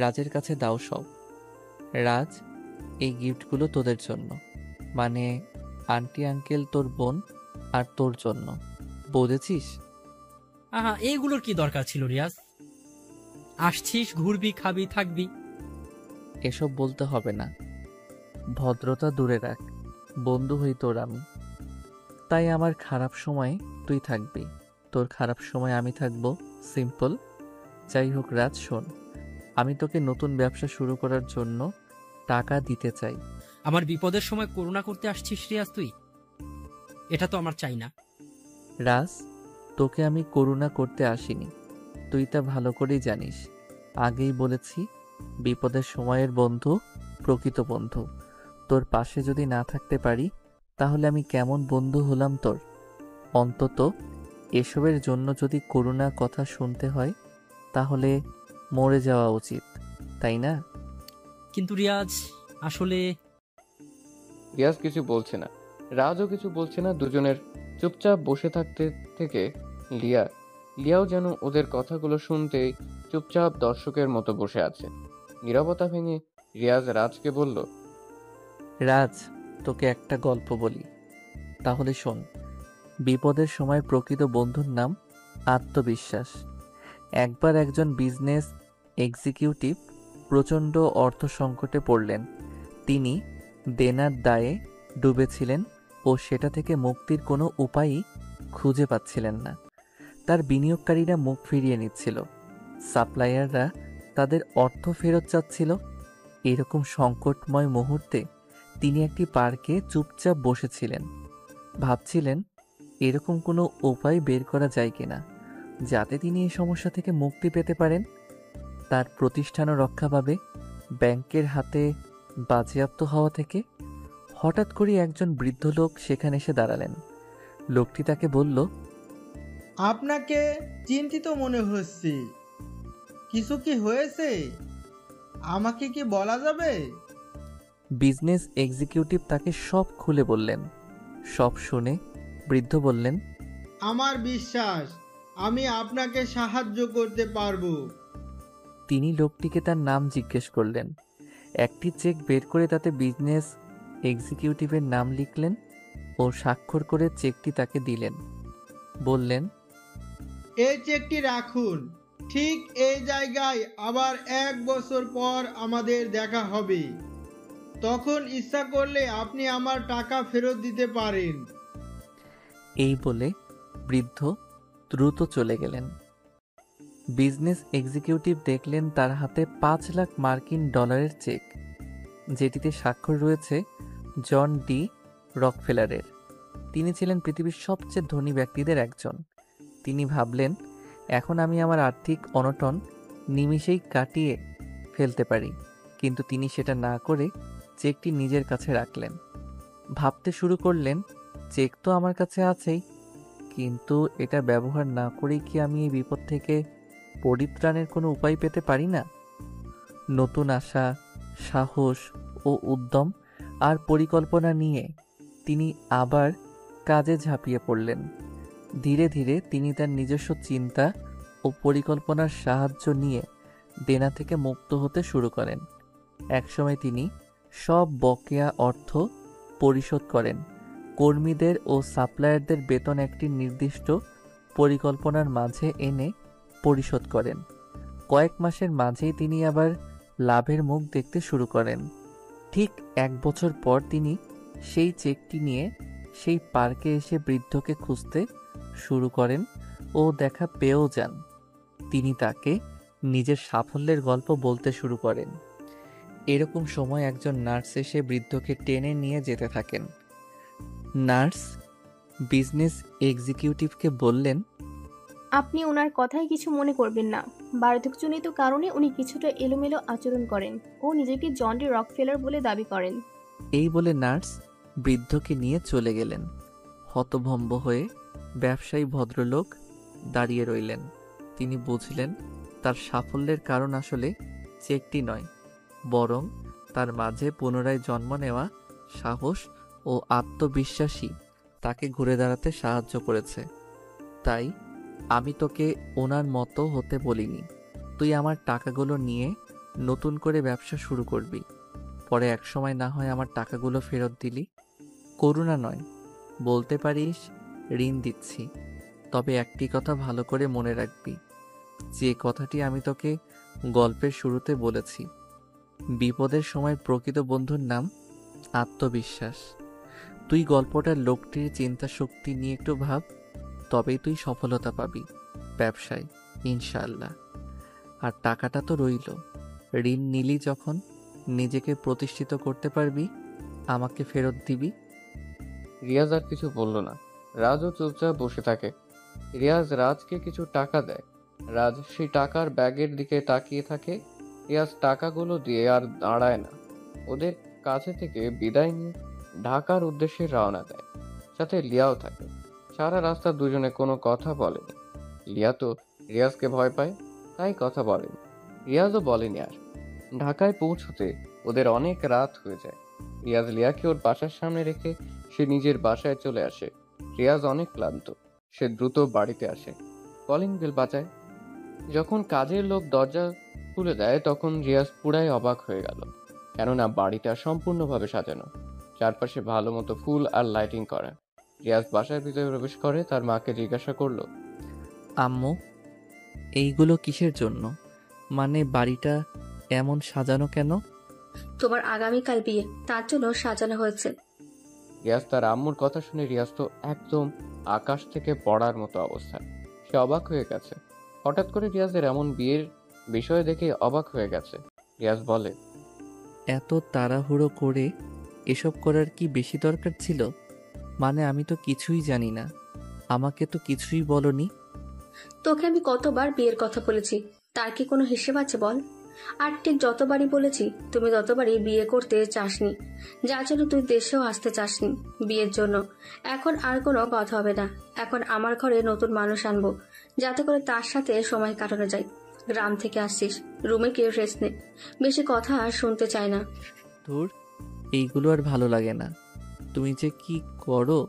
রাজের কাছে দাও সব। রাজ, এই গিফটগুলো তোদের জন্য, মানে আন্টি আঙ্কেল, তোর বোন আর তোর জন্য, বুঝেছিস? আহা, এইগুলোর কি দরকার ছিল রিয়াজ? আসছিস, ঘুরবি, খাবি, থাকবি। এসব বলতে হবে না, ভদ্রতা দূরে রাখ। বন্ধু হই তোর আমি, তাই আমার খারাপ সময়ে তুই থাকবি, তোর খারাপ সময় আমি থাকবো, সিম্পল। যাই হোক রাজ, শোন, আমি তোকে নতুন ব্যবসা শুরু করার জন্য টাকা দিতে চাই। আমার বিপদের সময় করুণা করতে আসছিস রিয়াজ তুই? এটা তো আমার চাই না। রাজ, তোকে আমি করুণা করতে আসিনি, তুই তা ভালো করেই জানিস। আগেই বলেছি, বিপদের সময়ের বন্ধু প্রকৃত বন্ধু। তোর পাশে যদি না থাকতে পারি তাহলে আমি কেমন বন্ধু হলাম তোর? অন্তত এসবের জন্য যদি করুণা কথা শুনতে হয় তাহলে মরে যাওয়া উচিত, তাই না? কিন্তু রিয়াজ, আসলে রিয়াজ কিছু বলছে না, রাজও কিছু বলছে না। দুজনের চুপচাপ বসে থাকতে থেকে লিয়াও যেন ওদের কথাগুলো শুনতেই চুপচাপ দর্শকের মতো বসে আছে। নীরবতা ভেঙে রিয়াজ রাজকে বলল, রাজ, তোকে একটা গল্প বলি, তাহলে শোন। বিপদের সময় প্রকৃত বন্ধুর নাম আত্মবিশ্বাস। একবার একজন বিজনেস এক্সিকিউটিভ প্রচণ্ড অর্থ সংকটে পড়লেন। তিনি দেনার দায়ে ডুবেছিলেন ও সেটা থেকে মুক্তির কোনো উপায়ই খুঁজে পাচ্ছিলেন না। তার বিনিয়োগকারীরা মুখ ফিরিয়ে নিচ্ছিল, সাপ্লায়াররা তাদের অর্থ ফেরত চাচ্ছিল। এরকম সংকটময় মুহূর্তে তিনি একটি পার্কে চুপচাপ বসেছিলেন, ভাবছিলেন এরকম কোনো উপায় বের করা যায় কিনা যাতে তিনি এই সমস্যা থেকে মুক্তি পেতে পারেন, তার প্রতিষ্ঠানও রক্ষা পাবে ব্যাংকের হাতে বাজেয়াপ্ত হওয়া থেকে। হঠাৎ করে একজন বৃদ্ধ লোক সেখানে এসে দাঁড়ালেন। লোকটি তাকে বলল, আপনাকে চিন্তিত মনে হচ্ছে, কিছু কি হয়েছে? আমাকে কি বলা যাবে? বিজনেস এক্সিকিউটিভ তাকে সব খুলে বললেন। সব শুনে বৃদ্ধ বললেন, আমার বিশ্বাস আমি আপনাকে সাহায্য করতে পারবো। তিনি লোকটিকে তার নাম জিজ্ঞেস করলেন। একটি চেক বের করে তাতে বিজনেস এক্সিকিউটিভের নাম লিখলেন ও স্বাক্ষর করে চেকটি তাকে দিলেন। বললেন, এই চেকটি রাখুন, ঠিক এই জায়গায় আবার 1 বছর পর আমাদের দেখা হবে। তখন ইচ্ছা করলে আপনি আমার টাকা ফেরত দিতে পারেন। এই বলে বৃদ্ধ দ্রুত চলে গেলেন। বিজনেস এক্সিকিউটিভ দেখলেন তার হাতে 5 লাখ মার্কিন ডলারের চেক, যেটিতে স্বাক্ষর রয়েছে জন ডি রকফেলারের। তিনি ছিলেন পৃথিবীর সবচেয়ে ধনী ব্যক্তিদের একজন। তিনি ভাবলেন, এখন আমি আমার আর্থিক অনটন নিমিষেই কাটিয়ে ফেলতে পারি। কিন্তু তিনি সেটা না করে চেকটি নিজের কাছে রাখলেন। ভাবতে শুরু করলেন, চেক তো আমার কাছে আছেই, কিন্তু এটা ব্যবহার না করেই কি আমি এই বিপদ থেকে পরিত্রাণের কোনো উপায় পেতে পারি না? নতুন আশা, সাহস ও উদ্যম আর পরিকল্পনা নিয়ে তিনি আবার কাজে ঝাঁপিয়ে পড়লেন। ধীরে ধীরে তিনি তার নিজস্ব চিন্তা ও পরিকল্পনার সাহায্য নিয়ে দেনা থেকে মুক্ত হতে শুরু করেন। একসময় তিনি সব বকেয়া অর্থ পরিশোধ করেন। কর্মীদের ও সাপ্লায়ারদের বেতন একটি নির্দিষ্ট পরিকল্পনার মাঝে এনে পরিশোধ করেন। কয়েক মাসের মাঝেই তিনি আবার লাভের মুখ দেখতে শুরু করেন। ঠিক 1 বছর পর তিনি সেই চেকটি নিয়ে সেই পার্কে এসে বৃদ্ধকে খুঁজতে শুরু করেন ও দেখা পেয়েও যান। তিনি তাকে নিজের সাফল্যের গল্প বলতে শুরু করেন। এরকম সময় একজন নার্স এসে বৃদ্ধকে টেনে নিয়ে যেতে থাকেন। নার্স বিজনেস এক্সিকিউটিভকে বললেন, আপনি ওনার কথায় কিছু মনে করবেন না। বার্ধক্যজনিত কারণে উনি কিছুটা এলোমেলো আচরণ করেন ও নিজেকে জন ডি রকফেলার বলে দাবি করেন। এই বলে নার্স বৃদ্ধকে নিয়ে চলে গেলেন। হতভম্ব হয়ে ব্যবসায়ী ভদ্রলোক দাঁড়িয়ে রইলেন। তিনি বুঝলেন তার সাফল্যের কারণ আসলে চেকটি নয়, বরং তার মাঝে পুনরায় জন্ম নেওয়া সাহস ও আত্মবিশ্বাসী তাকে ঘুরে দাঁড়াতে সাহায্য করেছে। তাই আমি তোকে ওনার মতো হতে বলিনি। তুই আমার টাকাগুলো নিয়ে নতুন করে ব্যবসা শুরু করবি, পরে একসময় না হয় আমার টাকাগুলো ফেরত দিলি। করুণা নয়, বলতে পারিস ঋণ দিচ্ছি। তবে একটি কথা ভালো করে মনে রাখবি, যে কথাটি আমি তোকে গল্পের শুরুতে বলেছি। বিপদের সময় প্রকৃত বন্ধুর নাম আত্মবিশ্বাস। তুই গল্পটার লোকটির চিন্তা শক্তি নিয়ে একটু ভাব, তবেই তুই সফলতা পাবি ব্যবসায়, ইনশাআল্লাহ। আর টাকাটা তো রইল, ঋণ নিলি যখন নিজেকে প্রতিষ্ঠিত করতে পারবি, আমাকে ফেরত দিবি। রিয়াজ আর কিছু বলল না। রাজও চুপচাপ বসে থাকে। রিয়াজ রাজকে কিছু টাকা দেয়। রাজ সেই টাকার ব্যাগের দিকে তাকিয়ে থাকে। রিয়াজ টাকাগুলো দিয়ে আর দাঁড়ায় না, ওদের কাছে থেকে বিদায় নিয়ে ঢাকার উদ্দেশ্যে রওনা দেয়। সাথে লিয়াও থাকে। সারা রাস্তা দুজনে কোনো কথা বলেনি। লিয়া তো রিয়াজকে ভয় পায়, তাই কথা বলেনি। রিয়াজও বলেনি আর। ঢাকায় পৌঁছতে ওদের অনেক রাত হয়ে যায়। রিয়াজ লিয়াকে ওর বাসার সামনে রেখে সে নিজের বাসায় চলে আসে। রিয়াজ অনেক ক্লান্ত, সে দ্রুত বাড়িতে আসে। কলিং বেল বাজায়। যখন কাজের লোক দরজা খুলে দেয় তখন রিয়াজ পুরাই অবাক হয়ে গেল, কেননা বাড়িটা সম্পূর্ণভাবে সাজানো, চারপাশে ভালো মতো ফুল আর লাইটিং করা। রিয়াজ বাসার ভিতরে প্রবেশ করে তার মাকে জিজ্ঞাসা করলো, আম্মু, এইগুলো কিসের জন্য? মানে বাড়িটা এমন সাজানো কেন? তোমার আগামীকাল বিয়ে, তার জন্য সাজানো হয়েছে। রিয়াজ তার আম্মুর কথা শুনে রিয়াজ তো একদম আকাশ থেকে পড়ার মতো অবস্থা। সে অবাক হয়ে গেছে। হঠাৎ করে রিয়াজের এমন বিয়ের বিষয় দেখে অবাক হয়ে গেছে। রিয়াজ বলে, এত তাড়াহুড়ো করে এসব করার কি বেশি দরকার ছিল? মানে আমি তো কিছুই জানি না, আমাকে তো কিছুই বলনি। তোকে আমি কতবার বিয়ের কথা বলেছি, তার কি কোনো হিসেব আছে বল? আর ঠিক যতবারই বলেছি তুমি ততবারই বিয়ে করতে চাসনি, যার জন্য তুই দেশেও আসতে চাসনি বিয়ের জন্য। এখন আর কোনো কথা হবে না। এখন আমার ঘরে নতুন মানুষ আনবো, যাতে করে তার সাথে সময় কাটানো যায়। গ্রাম থেকে আসছিস, রুমে গিয়ে রেস্ট নে, বেশি কথা আর শুনতে চাই না। ধুর, এইগুলো আর ভালো লাগে না। তুমি যে কি করো,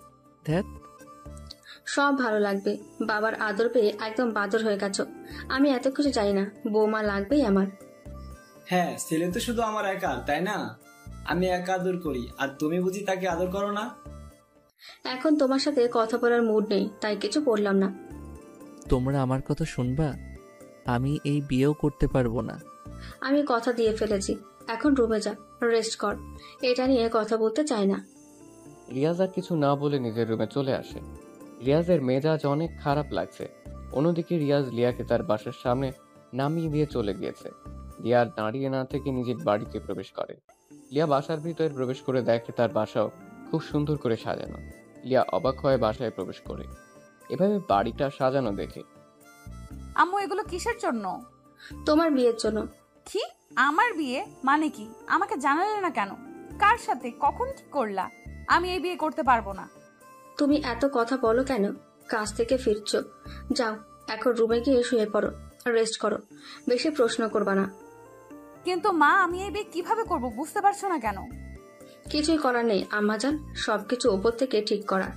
ধ্যাত। সব ভালো লাগবে, বাবার আদর পেয়ে একদম বাদর হয়ে গেছো। আমি এত কিছু চাই না, বৌমা লাগবেই আমার। হ্যাঁ, ছেলে তো শুধু আমার একা, তাই না? আমি একা আদর করি, আর তুমি বুঝি তাকে আদর করো না? এখন তোমার সাথে কথা বলার মুড নেই, তাই কিছু বললাম না। তোমরা আমার কথা শুনবা? আমি এই বিয়েও করতে পারবো না। আমি কথা দিয়ে ফেলেছি, এখন রুমে যা, রেস্ট কর। এটা নিয়ে কথা বলতে চাই না। রিয়াজ আর কিছু না বলে নিজের রুমে চলে আসে। রিয়াজের মেজাজ অনেক খারাপ লাগছে। অন্যদিকে রিয়াজ লিয়াকে তার বাসার সামনে নামিয়ে দিয়ে চলে গিয়েছে। লিয়া আর দাঁড়িয়ে না থেকে নিজের বাড়িতে প্রবেশ করে। লিয়া বাসার ভিতরে প্রবেশ করে দেখে তার বাসাও খুব সুন্দর করে সাজানো। লিয়া অবাক হয়ে বাসায় প্রবেশ করে এভাবে বাড়িটা সাজানো দেখে। আম্মু, এগুলো কিসের জন্য? তোমার বিয়ের জন্য। কি? আমার বিয়ে মানে কি? আমাকে জানালে না কেন? কার সাথে, কখন, কি করলা? আমি এই বিয়ে করতে পারবো না। তুমি এত কথা বলো কেন? কাজ থেকে ফিরছো, যাও এখন রুমে গিয়ে শুয়ে পড়ো, রেস্ট করো, বেশি প্রশ্ন করবা না। কিন্তু মা, আমি এই বিয়ে কিভাবে করব বুঝতে পারছো না কেন? কিছুই করার নেই আম্মাজান, সবকিছু ওপর থেকে ঠিক করা।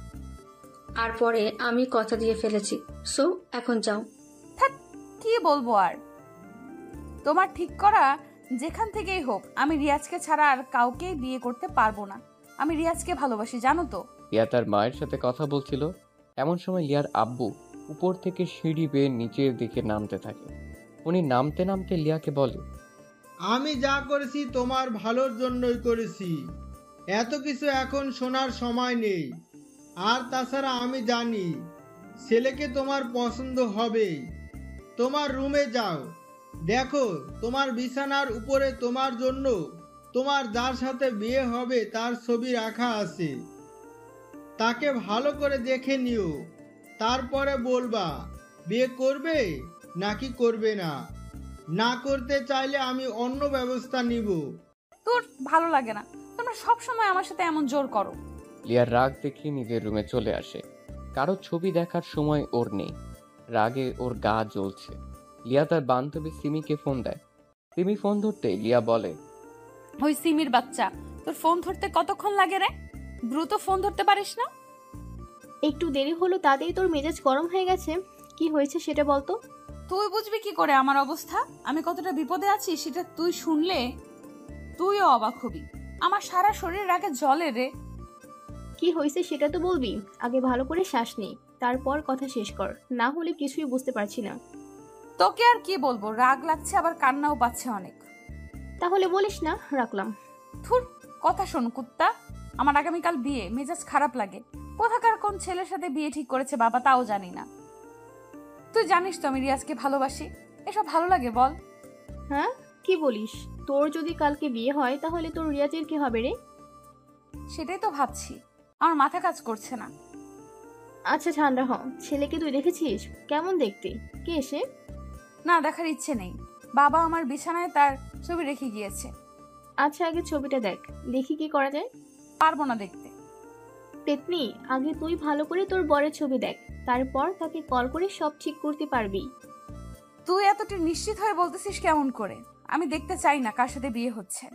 আর পরে আমি কথা দিয়ে ফেলেছি, সো এখন যাও। কি বলবো আর? তোমার ঠিক করা যেখান থেকেই হোক, আমি রিয়াজকে ছাড়া আর কাউকেই বিয়ে করতে পারবো না। আমি রিয়াজকে ভালোবাসি, জানো তো। লিয়া তার মায়ের সাথে কথা বলছিল, এমন সময় লিয়ার আব্বু উপর থেকে সিঁড়ি বেয়ে নিচের দিকে নামতে থাকে। উনি নামতে নামতে লিয়াকে বলে, আমি যা করেছি তোমার ভালোর জন্যই করেছি, এত কিছু এখন শোনার সময় নেই। আর তাছাড়া আমি জানি ছেলেকে তোমার পছন্দ হবেই। তোমার রুমে যাও, দেখো তোমার বিছানার উপরে তোমার জন্য তোমার যার সাথে বিয়ে হবে তার ছবি রাখা আছে। তাকে ভালো করে দেখে নিও, তারপরে বলবা বিয়ে করবে নাকি করবে না। না করতে চাইলে আমি অন্য ব্যবস্থা নিব। তোর ভালো লাগে না? তোমরা সব সময় আমার সাথে এমন জোর করো। লিয়ার রাগ দেখে নিজের রুমে চলে আসে। কারো ছবি দেখার সময় ওর নেই। রাগে ওর গা জ্বলছে। লিয়া তার বান্ধবী সিমিকে ফোন দেয়। সিমি ফোন ধরতে লিয়া বলে, ওই সিমির বাচ্চা, তোর ফোন ধরতে কতক্ষণ লাগে রে? দ্রুত ফোন ধরতে পারিস না? একটু দেরি হলো তাতেই তোর মেজাজ গরম হয়ে গেছে। কি হয়েছে সেটা বলতো। তুই বুঝবি কি করে আমার অবস্থা? আমি কতটা বিপদে আছি সেটা তুই শুনলে তুইও অবাক হবি। আমার সারা শরীর রাগে জ্বলে রে। কি হয়েছে সেটা তো বলবি। আগে ভালো করে শ্বাস নে, তারপর কথা শেষ কর, না হলে কিছুই বুঝতে পারছি না। তোকে আর কি বলবো, রাগ লাগছে আবার কান্নাও পাচ্ছে অনেক। তাহলে বলিস না, রাখলাম। থুর, কথা শোন কুত্তা। আমার আগামীকাল বিয়ে, মেজাজ খারাপ লাগে। কোথাকার কোন ছেলের সাথে বিয়ে ঠিক করেছে বাবা তাও জানি না। তুই জানিস তো আমি রিয়াজকে ভালোবাসি। এসব ভালো লাগে বল? হ্যাঁ, কি বলিস? তোর যদি কালকে বিয়ে হয় তাহলে তোর রিয়াজের কি হবে রে? সেটাই তো ভাবছি, আমার মাথা কাজ করছে না। আচ্ছা ঠান্ডা হ, ছেলেকে তুই দেখেছিস? কেমন দেখতে? কে সে? না, দেখার ইচ্ছে নেই। বাবা আমার বিছানায় তার ছবি রেখে গিয়েছে। আচ্ছা, আগে ছবিটা দেখ, দেখি কি করা যায়। পারবো না দেখতে। পেতনি, আগে তুই ভালো করে তোর বরের ছবি দেখ, তারপর তাকে কল করে সব ঠিক করতে পারবি। তুই এতটা নিশ্চিত হয়ে বলতেছিস কেমন করে? আমি দেখতে চাই না কার সাথে বিয়ে হচ্ছে।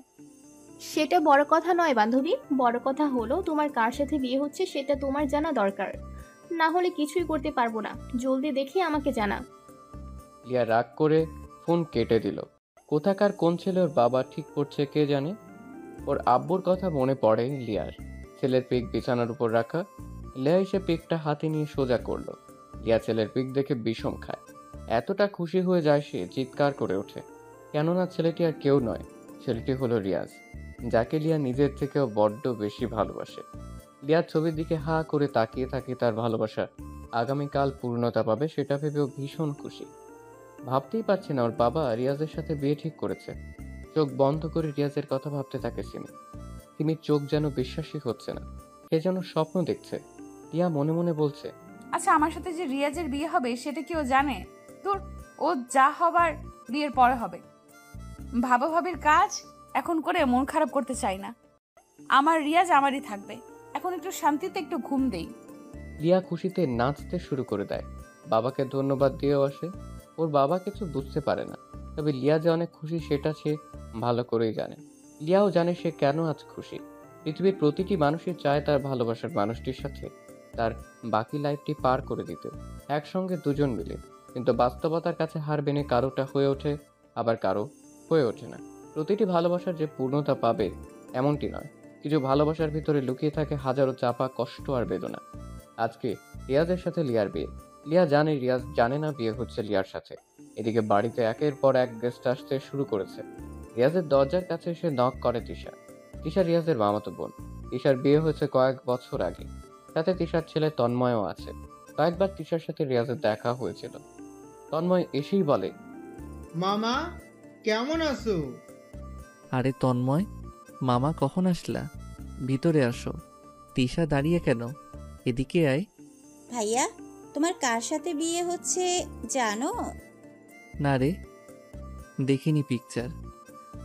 সেটা বড় কথা নয় বান্ধবী, বড় কথা হলো তোমার কার সাথে বিয়ে হচ্ছে সেটা তোমার জানা দরকার, না হলে কিছুই করতে পারবো না। জলদি দেখে আমাকে জানা। লিয়া রাগ করে ফোন কেটে দিল। কোথাকার কোন ছেলে ওর বাবা ঠিক করছে কে জানে। ওর আব্বুর কথা মনে পড়ে লিয়ার। ছেলের পিক বিছানার উপর রাখা। লিয়া এসে পিকটা হাতে নিয়ে সোজা করলো। লিয়া ছেলের পিক দেখে বিষম খায়। এতটা খুশি হয়ে যায় সে চিৎকার করে ওঠে। কেননা ছেলেটি আর কেউ নয়, ছেলেটি হলো রিয়াজ, যাকে লিয়া নিজের থেকেও বড্ড বেশি ভালোবাসে। লিয়ার ছবির দিকে হা করে তাকিয়ে থাকে। তার ভালোবাসা আগামীকাল পূর্ণতা পাবে সেটা ভেবেও ভীষণ খুশি। ভাবতেই পারছে না ওর বাবা রিয়াজের সাথে বিয়ে ঠিক করেছে। চোখ বন্ধ করে রিয়াজের কথা ভাবতে থাকে সিমির চোখ যেন বিশ্বাসই হচ্ছে না। সে যেন স্বপ্ন দেখছে। রিয়া মনে মনে বলছে, আচ্ছা, আমার সাথে যে রিয়াজের বিয়ে হবে সেটা কি ও জানে? তোর, ও যা হবার বিয়ের পরে হবে। ভাবা ভাবির কাজ এখন করে মন খারাপ করতে চাই না। আমার রিয়াজ আমারই থাকবে। এখন একটু শান্তিতে একটু ঘুম দেই। রিয়া খুশিতে নাচতে শুরু করে দেয়। বাবাকে ধন্যবাদ দিয়েও আসে। ওর বাবা কিছু বুঝতে পারে না, তবে লিয়া যে অনেক খুশি সেটা সে ভালো করেই জানে। লিয়াও জানে সে কেন আজ খুশি। পৃথিবীর প্রতিটি মানুষই চায় তার ভালোবাসার মানুষটির সাথে তার বাকি লাইফটি পার করে দিতে, একসঙ্গে দুজন মিলে। কিন্তু বাস্তবতার কাছে হার মেনে কারোটা হয়ে ওঠে, আবার কারো হয়ে ওঠে না। প্রতিটি ভালোবাসার যে পূর্ণতা পাবে এমনটি নয়। কিছু ভালোবাসার ভিতরে লুকিয়ে থাকে হাজারো চাপা কষ্ট আর বেদনা। আজকে রিয়াজের সাথে লিয়ার বিয়ে। লিয়া জানে রিয়াজ জানে না বিয়ে হচ্ছে লিয়ার সাথে। এদিকে বাড়িতে একের পর এক গেস্ট আসতে শুরু করেছে। রিয়াজের দরজার কাছে এসে নক করে তিশা। তিশা রিয়াজের মামাতো বোন। তিশার বিয়ে হয়েছে কয়েক বছর আগে। সাথে তিশার ছেলে তন্ময়ও আছে। কয়েকবার তিশার সাথে রিয়াজের দেখা হয়েছিল। তন্ময় এসেই বলে, মামা কেমন আছো? আরে তন্ময়, মামা কখন আসলা? ভিতরে আসো। তিশা দাঁড়িয়ে কেন? এদিকে আয়। ভাইয়া, তোমার কার সাথে বিয়ে হচ্ছে জানো? না রে, দেখিনি পিকচার।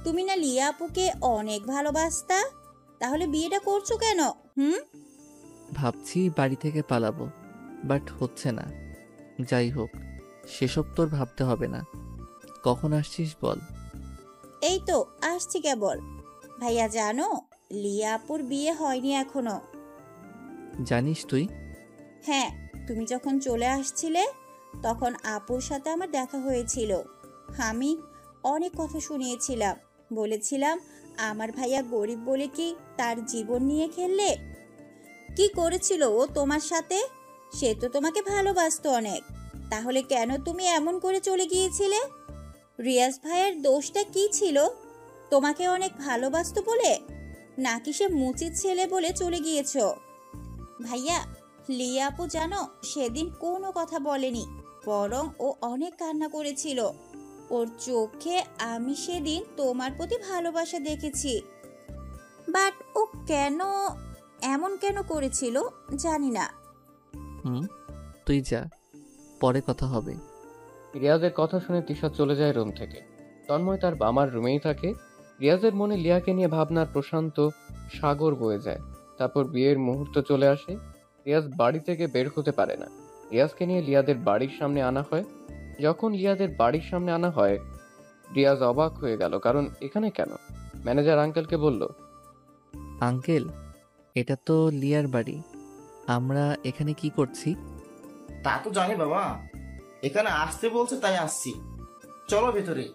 তুমি না লিয়া আপুকে অনেক ভালোবাসতা, তাহলে বিয়েটা করছো কেন? ভাবছি বাড়ি থেকে পালাবো, বাট হচ্ছে না। যাই হোক, সেসব তোর ভাবতে হবে না। কখন আসছিস বল? এই তো আসছি কেবল। ভাইয়া জানো, লিয়া আপুর বিয়ে হয়নি এখনো। জানিস তুই? হ্যাঁ, তুমি যখন চলে আসছিলে তখন আপুর সাথে আমার দেখা হয়েছিল। আমি অনেক কথা শুনিয়েছিলাম, বলেছিলাম আমার ভাইয়া গরিব বলে কি তার জীবন নিয়ে খেললে? কি করেছিল ও তোমার সাথে? সে তো তোমাকে ভালোবাসতো অনেক, তাহলে কেন তুমি এমন করে চলে গিয়েছিলে? রিয়াজ ভাইয়ের দোষটা কি ছিল? তোমাকে অনেক ভালোবাসতো বলে, নাকি সে মুচির ছেলে বলে চলে গিয়েছো? ভাইয়া, লিয়া আপু জানো সেদিন কোনো কথা বলেনি, বরং ও অনেক কান্না করেছিল। ওর চোখে আমি সেদিন তোমার প্রতি ভালোবাসা দেখেছি। বাট ও কেন এমন কেন করেছিল জানি না। তুই যা, পরে কথা হবে। রিয়াজের কথা শুনে তিশা চলে যায় রুম থেকে। তন্ময় তার বামার রুমেই থাকে। রিয়াজের মনে লিয়াকে নিয়ে ভাবনার প্রশান্ত সাগর বয়ে যায়। তারপর বিয়ের মুহূর্ত চলে আসে। রিয়াজ বাড়ি থেকে বের হতে পারে না। রিয়াজকে নিয়ে লিয়াদের বাড়ির সামনে আনা হয়। যখন লিয়াদের বাড়ির সামনে আনা হয়, রিয়াজ অবাক হয়ে গেল, কারণ এখানে কেন? ম্যানেজার আঙ্কেলকে বলল, আঙ্কেল, এটা তো লিয়ার বাড়ি, আমরা এখানে কি করছি? তা তো জানি বাবা, এখানে আসতে বলছে তাই আসছি, চলো ভেতরে।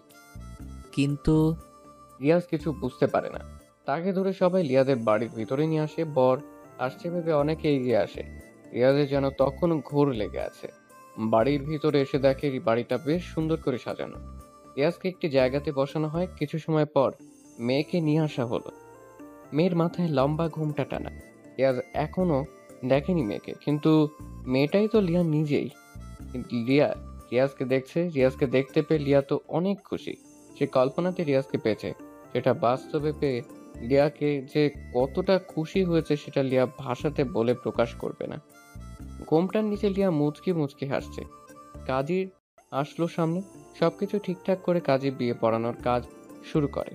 কিন্তু রিয়াজ কিছু বুঝতে পারে না। তাকে ধরে সবাই লিয়াদের বাড়ির ভিতরে নিয়ে আসে। বর আসছে ভেবে অনেকে এগিয়ে আসে। রিয়াজের যেন তখন ঘোর লেগে আছে। বাড়ির ভিতরে এসে দেখে বাড়িটা বেশ সুন্দর করে সাজানো। রিয়াজকে একটি জায়গাতে বসানো হয়। কিছু সময় পর মেয়েকে নিয়ে আসা হলো। মেয়ের মাথায় লম্বা ঘুমটা টানা। রিয়াজ এখনো দেখেনি মেয়েকে, কিন্তু মেয়েটাই তো লিয়া নিজেই। কিন্তু রিয়াজকে দেখছে। রিয়াজকে দেখতে পেয়ে লিয়া তো অনেক খুশি। সে কল্পনাতে রিয়াজকে পেয়েছে, সেটা বাস্তবে পেয়ে লিয়াকে যে কতটা খুশি হয়েছে সেটা লিয়া ভাষাতে বলে প্রকাশ করবে না। ঘোমটার নিচে লিয়া মুচকি মুচকি হাসছে। কাজীর আসলো সামনে। সবকিছু ঠিকঠাক করে কাজী বিয়ে পড়ানোর কাজ শুরু করে।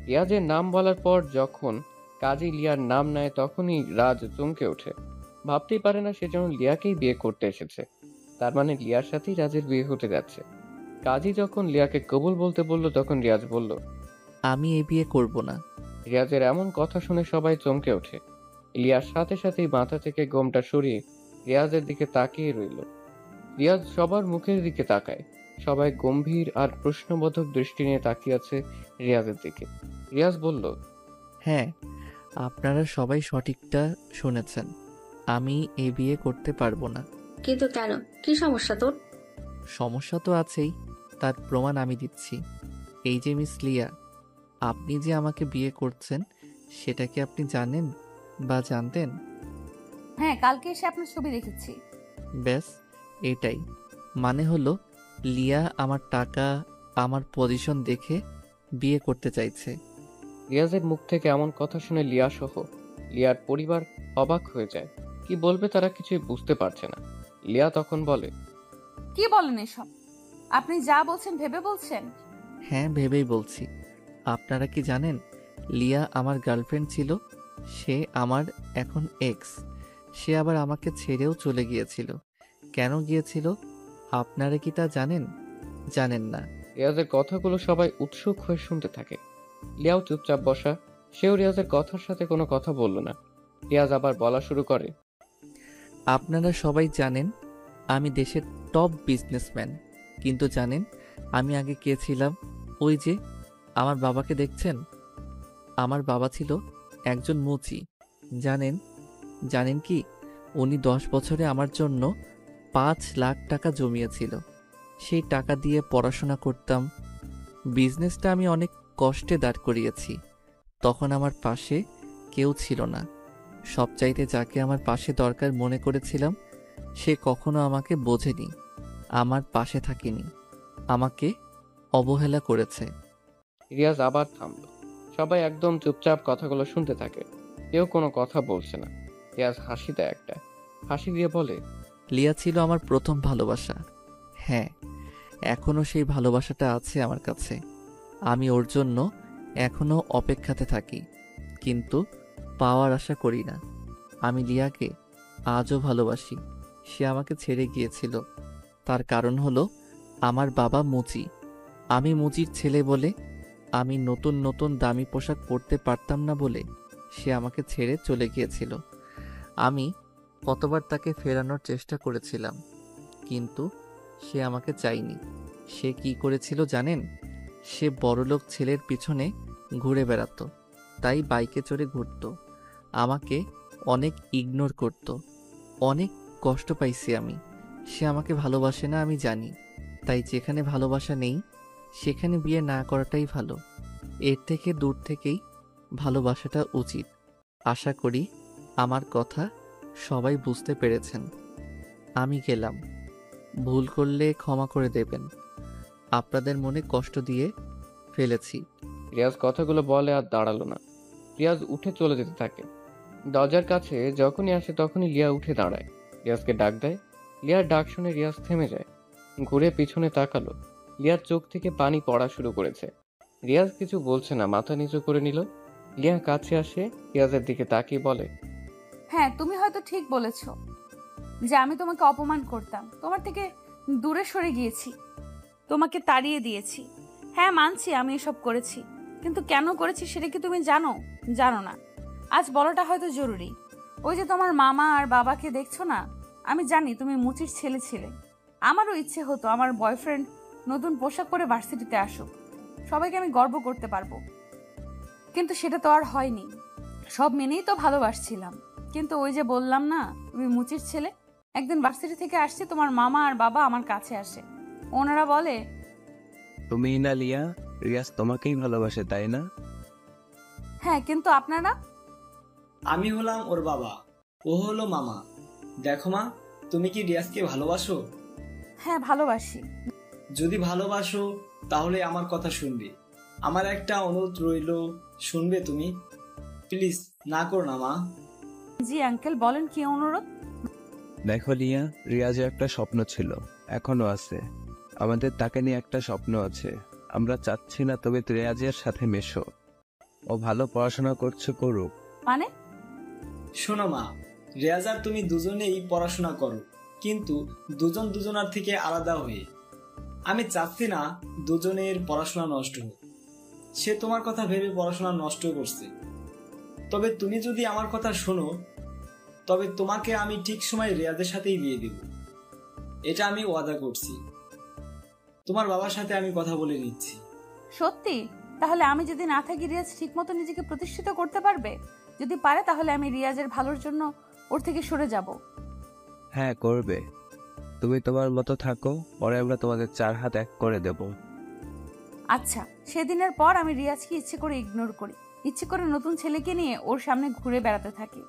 রিয়াজের নাম বলার পর যখন কাজী লিয়ার নাম নেয় তখনই রাজ চমকে ওঠে। ভাবতেই পারে না সে যেন লিয়াকেই বিয়ে করতে এসেছে। তার মানে লিয়ার সাথেই রাজের বিয়ে হতে যাচ্ছে। কাজী যখন লিয়াকে কবুল বলতে বলল তখন রিয়াজ বলল, আমি এই বিয়ে করব না। রিয়াজের এমন কথা শুনে সবাই চমকে ওঠে। লিয়ার সাথে সাথেই মাথা থেকে গোমটা সরিয়ে রিয়াজের দিকে তাকিয়ে রইল। রিয়াজ সবার মুখের দিকে তাকায়। সবাই গম্ভীর আর প্রশ্নবোধক দৃষ্টি নিয়ে তাকিয়ে আছে রিয়াজের দিকে। রিয়াজ বলল, হ্যাঁ, আপনারা সবাই সঠিকটা শুনেছেন। আমি এই বিয়ে করতে পারবো না। কিন্তু কেন, কি সমস্যা তোর? সমস্যা তো আছেই, তার প্রমাণ আমি দিচ্ছি। এই যে মিস লিয়া, আপনি যে আমাকে বিয়ে করছেন সেটা কি আপনি জানেন বা জানতেন? হ্যাঁ, কালকে এসে আপনার ছবি দেখেছি। ব্যাস এটাই। মানে হলো লিয়া আমার টাকা, আমার পজিশন দেখে বিয়ে করতে চাইছে। রিয়াজের মুখ থেকে এমন কথা শুনে লিয়া সহ লিয়ার পরিবার অবাক হয়ে যায়। কি বলবে তারা কিছুই বুঝতে পারছে না। লিয়া তখন বলে, কি বলেন এসব? আপনি যা বলছেন ভেবে বলছেন? হ্যাঁ, ভেবেই বলছি। আপনারা কি জানেন লিয়া আমার গার্লফ্রেন্ড ছিল, সে আমার এখন এক্স। সে আবার আমাকে ছেড়েও চলে গিয়েছিল। কেন গিয়েছিল আপনারা কি তা জানেন? জানেন না। রিয়াজের কথাগুলো সবাই উৎসুক হয়ে শুনতে থাকে। লিয়াও চুপচাপ বসা। সেও রিয়াজের কথার সাথে কোনো কথা বলল না। রিয়াজ আবার বলা শুরু করে, আপনারা সবাই জানেন আমি দেশের টপ বিজনেসম্যান, কিন্তু জানেন আমি আগে কে ছিলাম? ওই যে আমার বাবাকে দেখছেন, আমার বাবা ছিল একজন মুচি। জানেন জানেন কি, উনি 10 বছরে আমার জন্য 5 লাখ টাকা জমিয়েছিল। সেই টাকা দিয়ে পড়াশোনা করতাম। বিজনেসটা আমি অনেক কষ্টে দাঁড় করিয়েছি। তখন আমার পাশে কেউ ছিল না। সবচাইতে যাকে আমার পাশে দরকার মনে করেছিলাম সে কখনো আমাকে বোঝেনি, আমার পাশে থাকেনি, আমাকে অবহেলা করেছে। রিয়াজ আবার থামল। সবাই একদম চুপচাপ কথাগুলো শুনতে থাকে। কেউ কোনো কথা বলছে না। রিয়াজ হাসি দেয় একটা। হাসি দিয়ে বলে, লিয়া ছিল আমার প্রথম ভালোবাসা। হ্যাঁ, এখনো সেই ভালোবাসাটা আছে আমার কাছে। আমি ওর জন্য এখনো অপেক্ষাতে থাকি, কিন্তু পাওয়ার আশা করি না। আমি লিয়াকে আজও ভালোবাসি। সে আমাকে ছেড়ে গিয়েছিল, তার কারণ হলো আমার বাবা মুচি। আমি মুচির ছেলে বলে, আমি নতুন নতুন দামি পোশাক পরতে পারতাম না বলে সে আমাকে ছেড়ে চলে গিয়েছিল। আমি কতবার তাকে ফেরানোর চেষ্টা করেছিলাম, কিন্তু সে আমাকে চায়নি। সে কি করেছিল জানেন? সে বড়লোক ছেলের পিছনে ঘুরে বেড়াতো, তাই বাইকে চড়ে ঘুরতো। আমাকে অনেক ইগনোর করত। অনেক কষ্ট পাইছি আমি। সে আমাকে ভালোবাসে না আমি জানি, তাই যেখানে ভালোবাসা নেই সেখানে বিয়ে না করাটাই ভালো। এর থেকে দূর থেকেই ভালোবাসাটা উচিত। আশা করি আমার কথা সবাই বুঝতে পেরেছেন। আমি গেলাম। ভুল করলে ক্ষমা করে দেবেন। আপনাদের মনে কষ্ট দিয়ে ফেলেছি। রিয়াজ কথাগুলো বলে আর দাঁড়ালো না। রিয়াজ উঠে চলে যেতে থাকে। দরজার কাছে যখনই আসে তখনই লিয়া উঠে দাঁড়ায়। রিয়াজকে ডাক দেয়। লিয়ার ডাক শুনে রিয়াজ থেমে যায়। ঘুরে পিছনে তাকালো। লিয়ার চোখ থেকে পানি পড়া শুরু করেছে। রিয়াজ কিছু বলছে না, মাথা নিচু করে নিল। লিয়া কাছে আসে রিয়াজের দিকে তাকিয়ে বলে, হ্যাঁ, তুমি হয়তো ঠিক বলেছ যে আমি তোমাকে অপমান করতাম, তোমার থেকে দূরে সরে গিয়েছি, তোমাকে তাড়িয়ে দিয়েছি। হ্যাঁ, মানছি আমি এসব করেছি, কিন্তু কেন করেছি সেটা কি তুমি জানো? জানো না। আজ বলাটা হয়তো জরুরি। ওই যে তোমার মামা আর বাবাকে দেখছো না, আমি জানি তুমি মুচির ছেলে ছিলে। আমারও ইচ্ছে হতো আমার বয়ফ্রেন্ড নতুন পোশাক পরে ভার্সিটিতে আসুক, সবাইকে আমি গর্ব করতে পারবো, কিন্তু সেটা তো আর হয়নি। সব মেনেই তো ভালোবাসছিলাম, কিন্তু ওই যে বললাম না তুমি মুচির ছেলে। একদিন ভার্সিটি থেকে আসছে, তোমার মামা আর বাবা আমার কাছে আসে। ওনারা বলে, তুমি না লিয়া, রিয়াজ তোমাকেই ভালোবাসে তাই না? হ্যাঁ, কিন্তু আপনারা? আমি হলাম ওর বাবা, ও হলো মামা। দেখো মা, তুমি কি রিয়াজকে ভালোবাসো? হ্যাঁ, ভালোবাসি। যদি ভালোবাসো তাহলে আমার কথা শুনবে। আমার একটা অনুরোধ রইল, শুনবে তুমি? প্লিজ না করো না মা। জি আঙ্কেল, বলেন কি অনুরোধ? দেখো লিয়া, রিয়াজের একটা স্বপ্ন ছিল, এখনো আছে। আমাদের তাকে নিয়ে একটা স্বপ্ন আছে। আমরা চাচ্ছি না তবে রেয়াজের সাথে মেশো। ও ভালো পড়াশোনা করছে, করুক। মানে? শোনো মা, রেয়াজ আর তুমি দুজনেই পড়াশোনা করো, কিন্তু দুজন দুজনার থেকে আলাদা হয়ে। আমি চাচ্ছি না দুজনের পড়াশোনা নষ্ট হোক। সে তোমার কথা ভেবে পড়াশোনা নষ্ট করছে। তবে তুমি যদি আমার কথা শোনো, তবে তোমাকে আমি ঠিক সময় রেয়াজের সাথেই বিয়ে দেব। এটা আমি ওয়াদা করছি। তোমার বাবার সাথে আমি কথা বলে নিচ্ছি। সত্যি? তাহলে আমি যদি না থাকি রিয়াজ ঠিকমতো নিজেকে প্রতিষ্ঠিত করতে পারবে? যদি পারে তাহলে আমি রিয়াজের ভালোর জন্য ওর থেকে সরে যাব। হ্যাঁ, করবে। তুমি তোমার মতো থাকো, পরে আমরা তোমাদের 4 হাত এক করে দেব। আচ্ছা, সেদিনের পর আমি রিয়াজকে ইচ্ছে করে ইগনোর করি, ইচ্ছে করে নতুন ছেলেকে নিয়ে ওর সামনে ঘুরে বেড়াতে থাকি,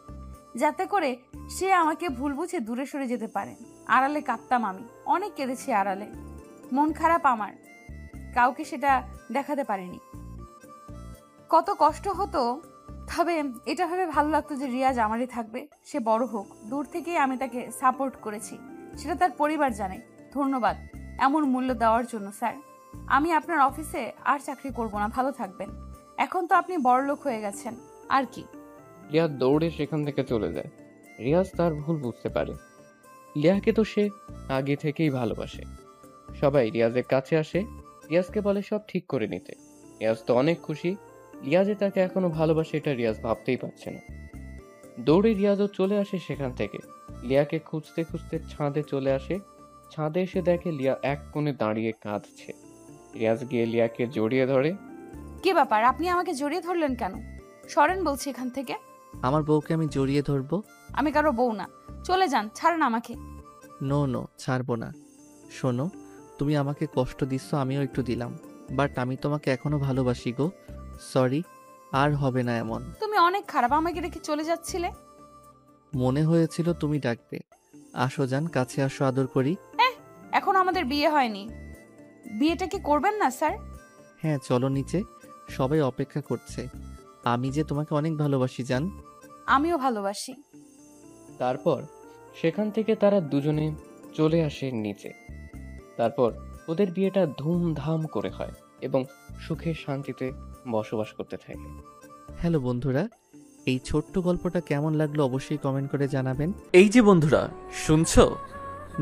যাতে করে সে আমাকে ভুল বুঝে দূরে সরে যেতে পারে। আড়ালে কাঁদতাম আমি, অনেক কেঁদেছি আড়ালে। মন খারাপ আমার, কাউকে সেটা দেখাতে পারিনি। কত কষ্ট হতো, তবে এটা ভেবে ভালো লাগতো যে রিয়াজ আমারই থাকবে, সে বড় হোক। দূর থেকেই আমি তাকে সাপোর্ট করেছি, সেটা তার পরিবার জানে। ধন্যবাদ এমন মূল্য দেওয়ার জন্য স্যার। আমি আপনার অফিসে আর চাকরি করব না, ভালো থাকবেন। এখন তো আপনি বড়লোক হয়ে গেছেন, আর কি। লিয়া দৌড়ে সেখান থেকে চলে যায়। রিয়াজ তার ভুল বুঝতে পারে। লিয়াকে তো সে আগে থেকেই ভালোবাসে। সবাই রিয়াজের কাছে আসে, রিয়াজকে বলে সব ঠিক করে নিতে। রিয়াজ তো অনেক খুশি। রিয়াজে তাকে এখনো ভালোবাসে, এটা রিয়াজ ভাবতেই পারছে না। দৌড়ে রিয়াজও চলে আসে সেখান থেকে। লিয়াকে খুঁজতে খুঁজতে ছাদে চলে আসে। ছাদে এসে দেখে লিয়া এক কোণে দাঁড়িয়ে কাঁদছে। রিয়াজ গিয়ে লিয়াকে জড়িয়ে ধরে। কি ব্যাপার, আপনি আমাকে জড়িয়ে ধরলেন কেন? সরেন বলছি এখান থেকে। আমার বউকে আমি জড়িয়ে ধরবো? আমি কারো বউ না, চলে যান, ছাড়েন আমাকে। নো নো, ছাড়বো না। শোনো, তুমি আমাকে কষ্ট দিচ্ছ, আমিও একটু দিলাম, বাট আমি তোমাকে এখনো ভালোবাসি গো। সরি, আর হবে না এমন। তুমি অনেক খারাপ, আমাকে রেখে চলে যাচ্ছিলে। মনে হয়েছিল তুমি ডাকবে। আসো জান, কাছে আসো, আদর করি। এখন আমাদের বিয়ে হয়নি, বিয়েটা কি করবেন না স্যার? হ্যাঁ, চলো নিচে, সবাই অপেক্ষা করছে। আমি যে তোমাকে অনেক ভালোবাসি জান। আমিও ভালোবাসি। তারপর সেখান থেকে তারা দুজনে চলে আসে নিচে। তারপর ওদের বিয়েটা ধুমধাম করে হয় এবং সুখে শান্তিতে বসবাস করতে থাকে। হ্যালো বন্ধুরা, এই ছোট্ট গল্পটা কেমন লাগলো অবশ্যই কমেন্ট করে জানাবেন। এই যে বন্ধুরা শুনছো,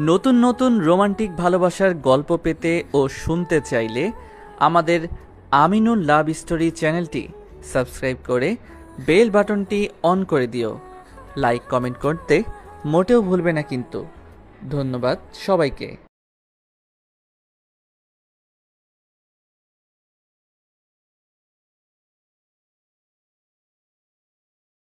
নতুন নতুন রোমান্টিক ভালোবাসার গল্প পেতে ও শুনতে চাইলে আমাদের আমিনুল লাভ স্টোরি চ্যানেলটি সাবস্ক্রাইব করে বেল বাটনটি অন করে দিও। লাইক কমেন্ট করতে মোটেও ভুলবে না কিন্তু। ধন্যবাদ সবাইকে।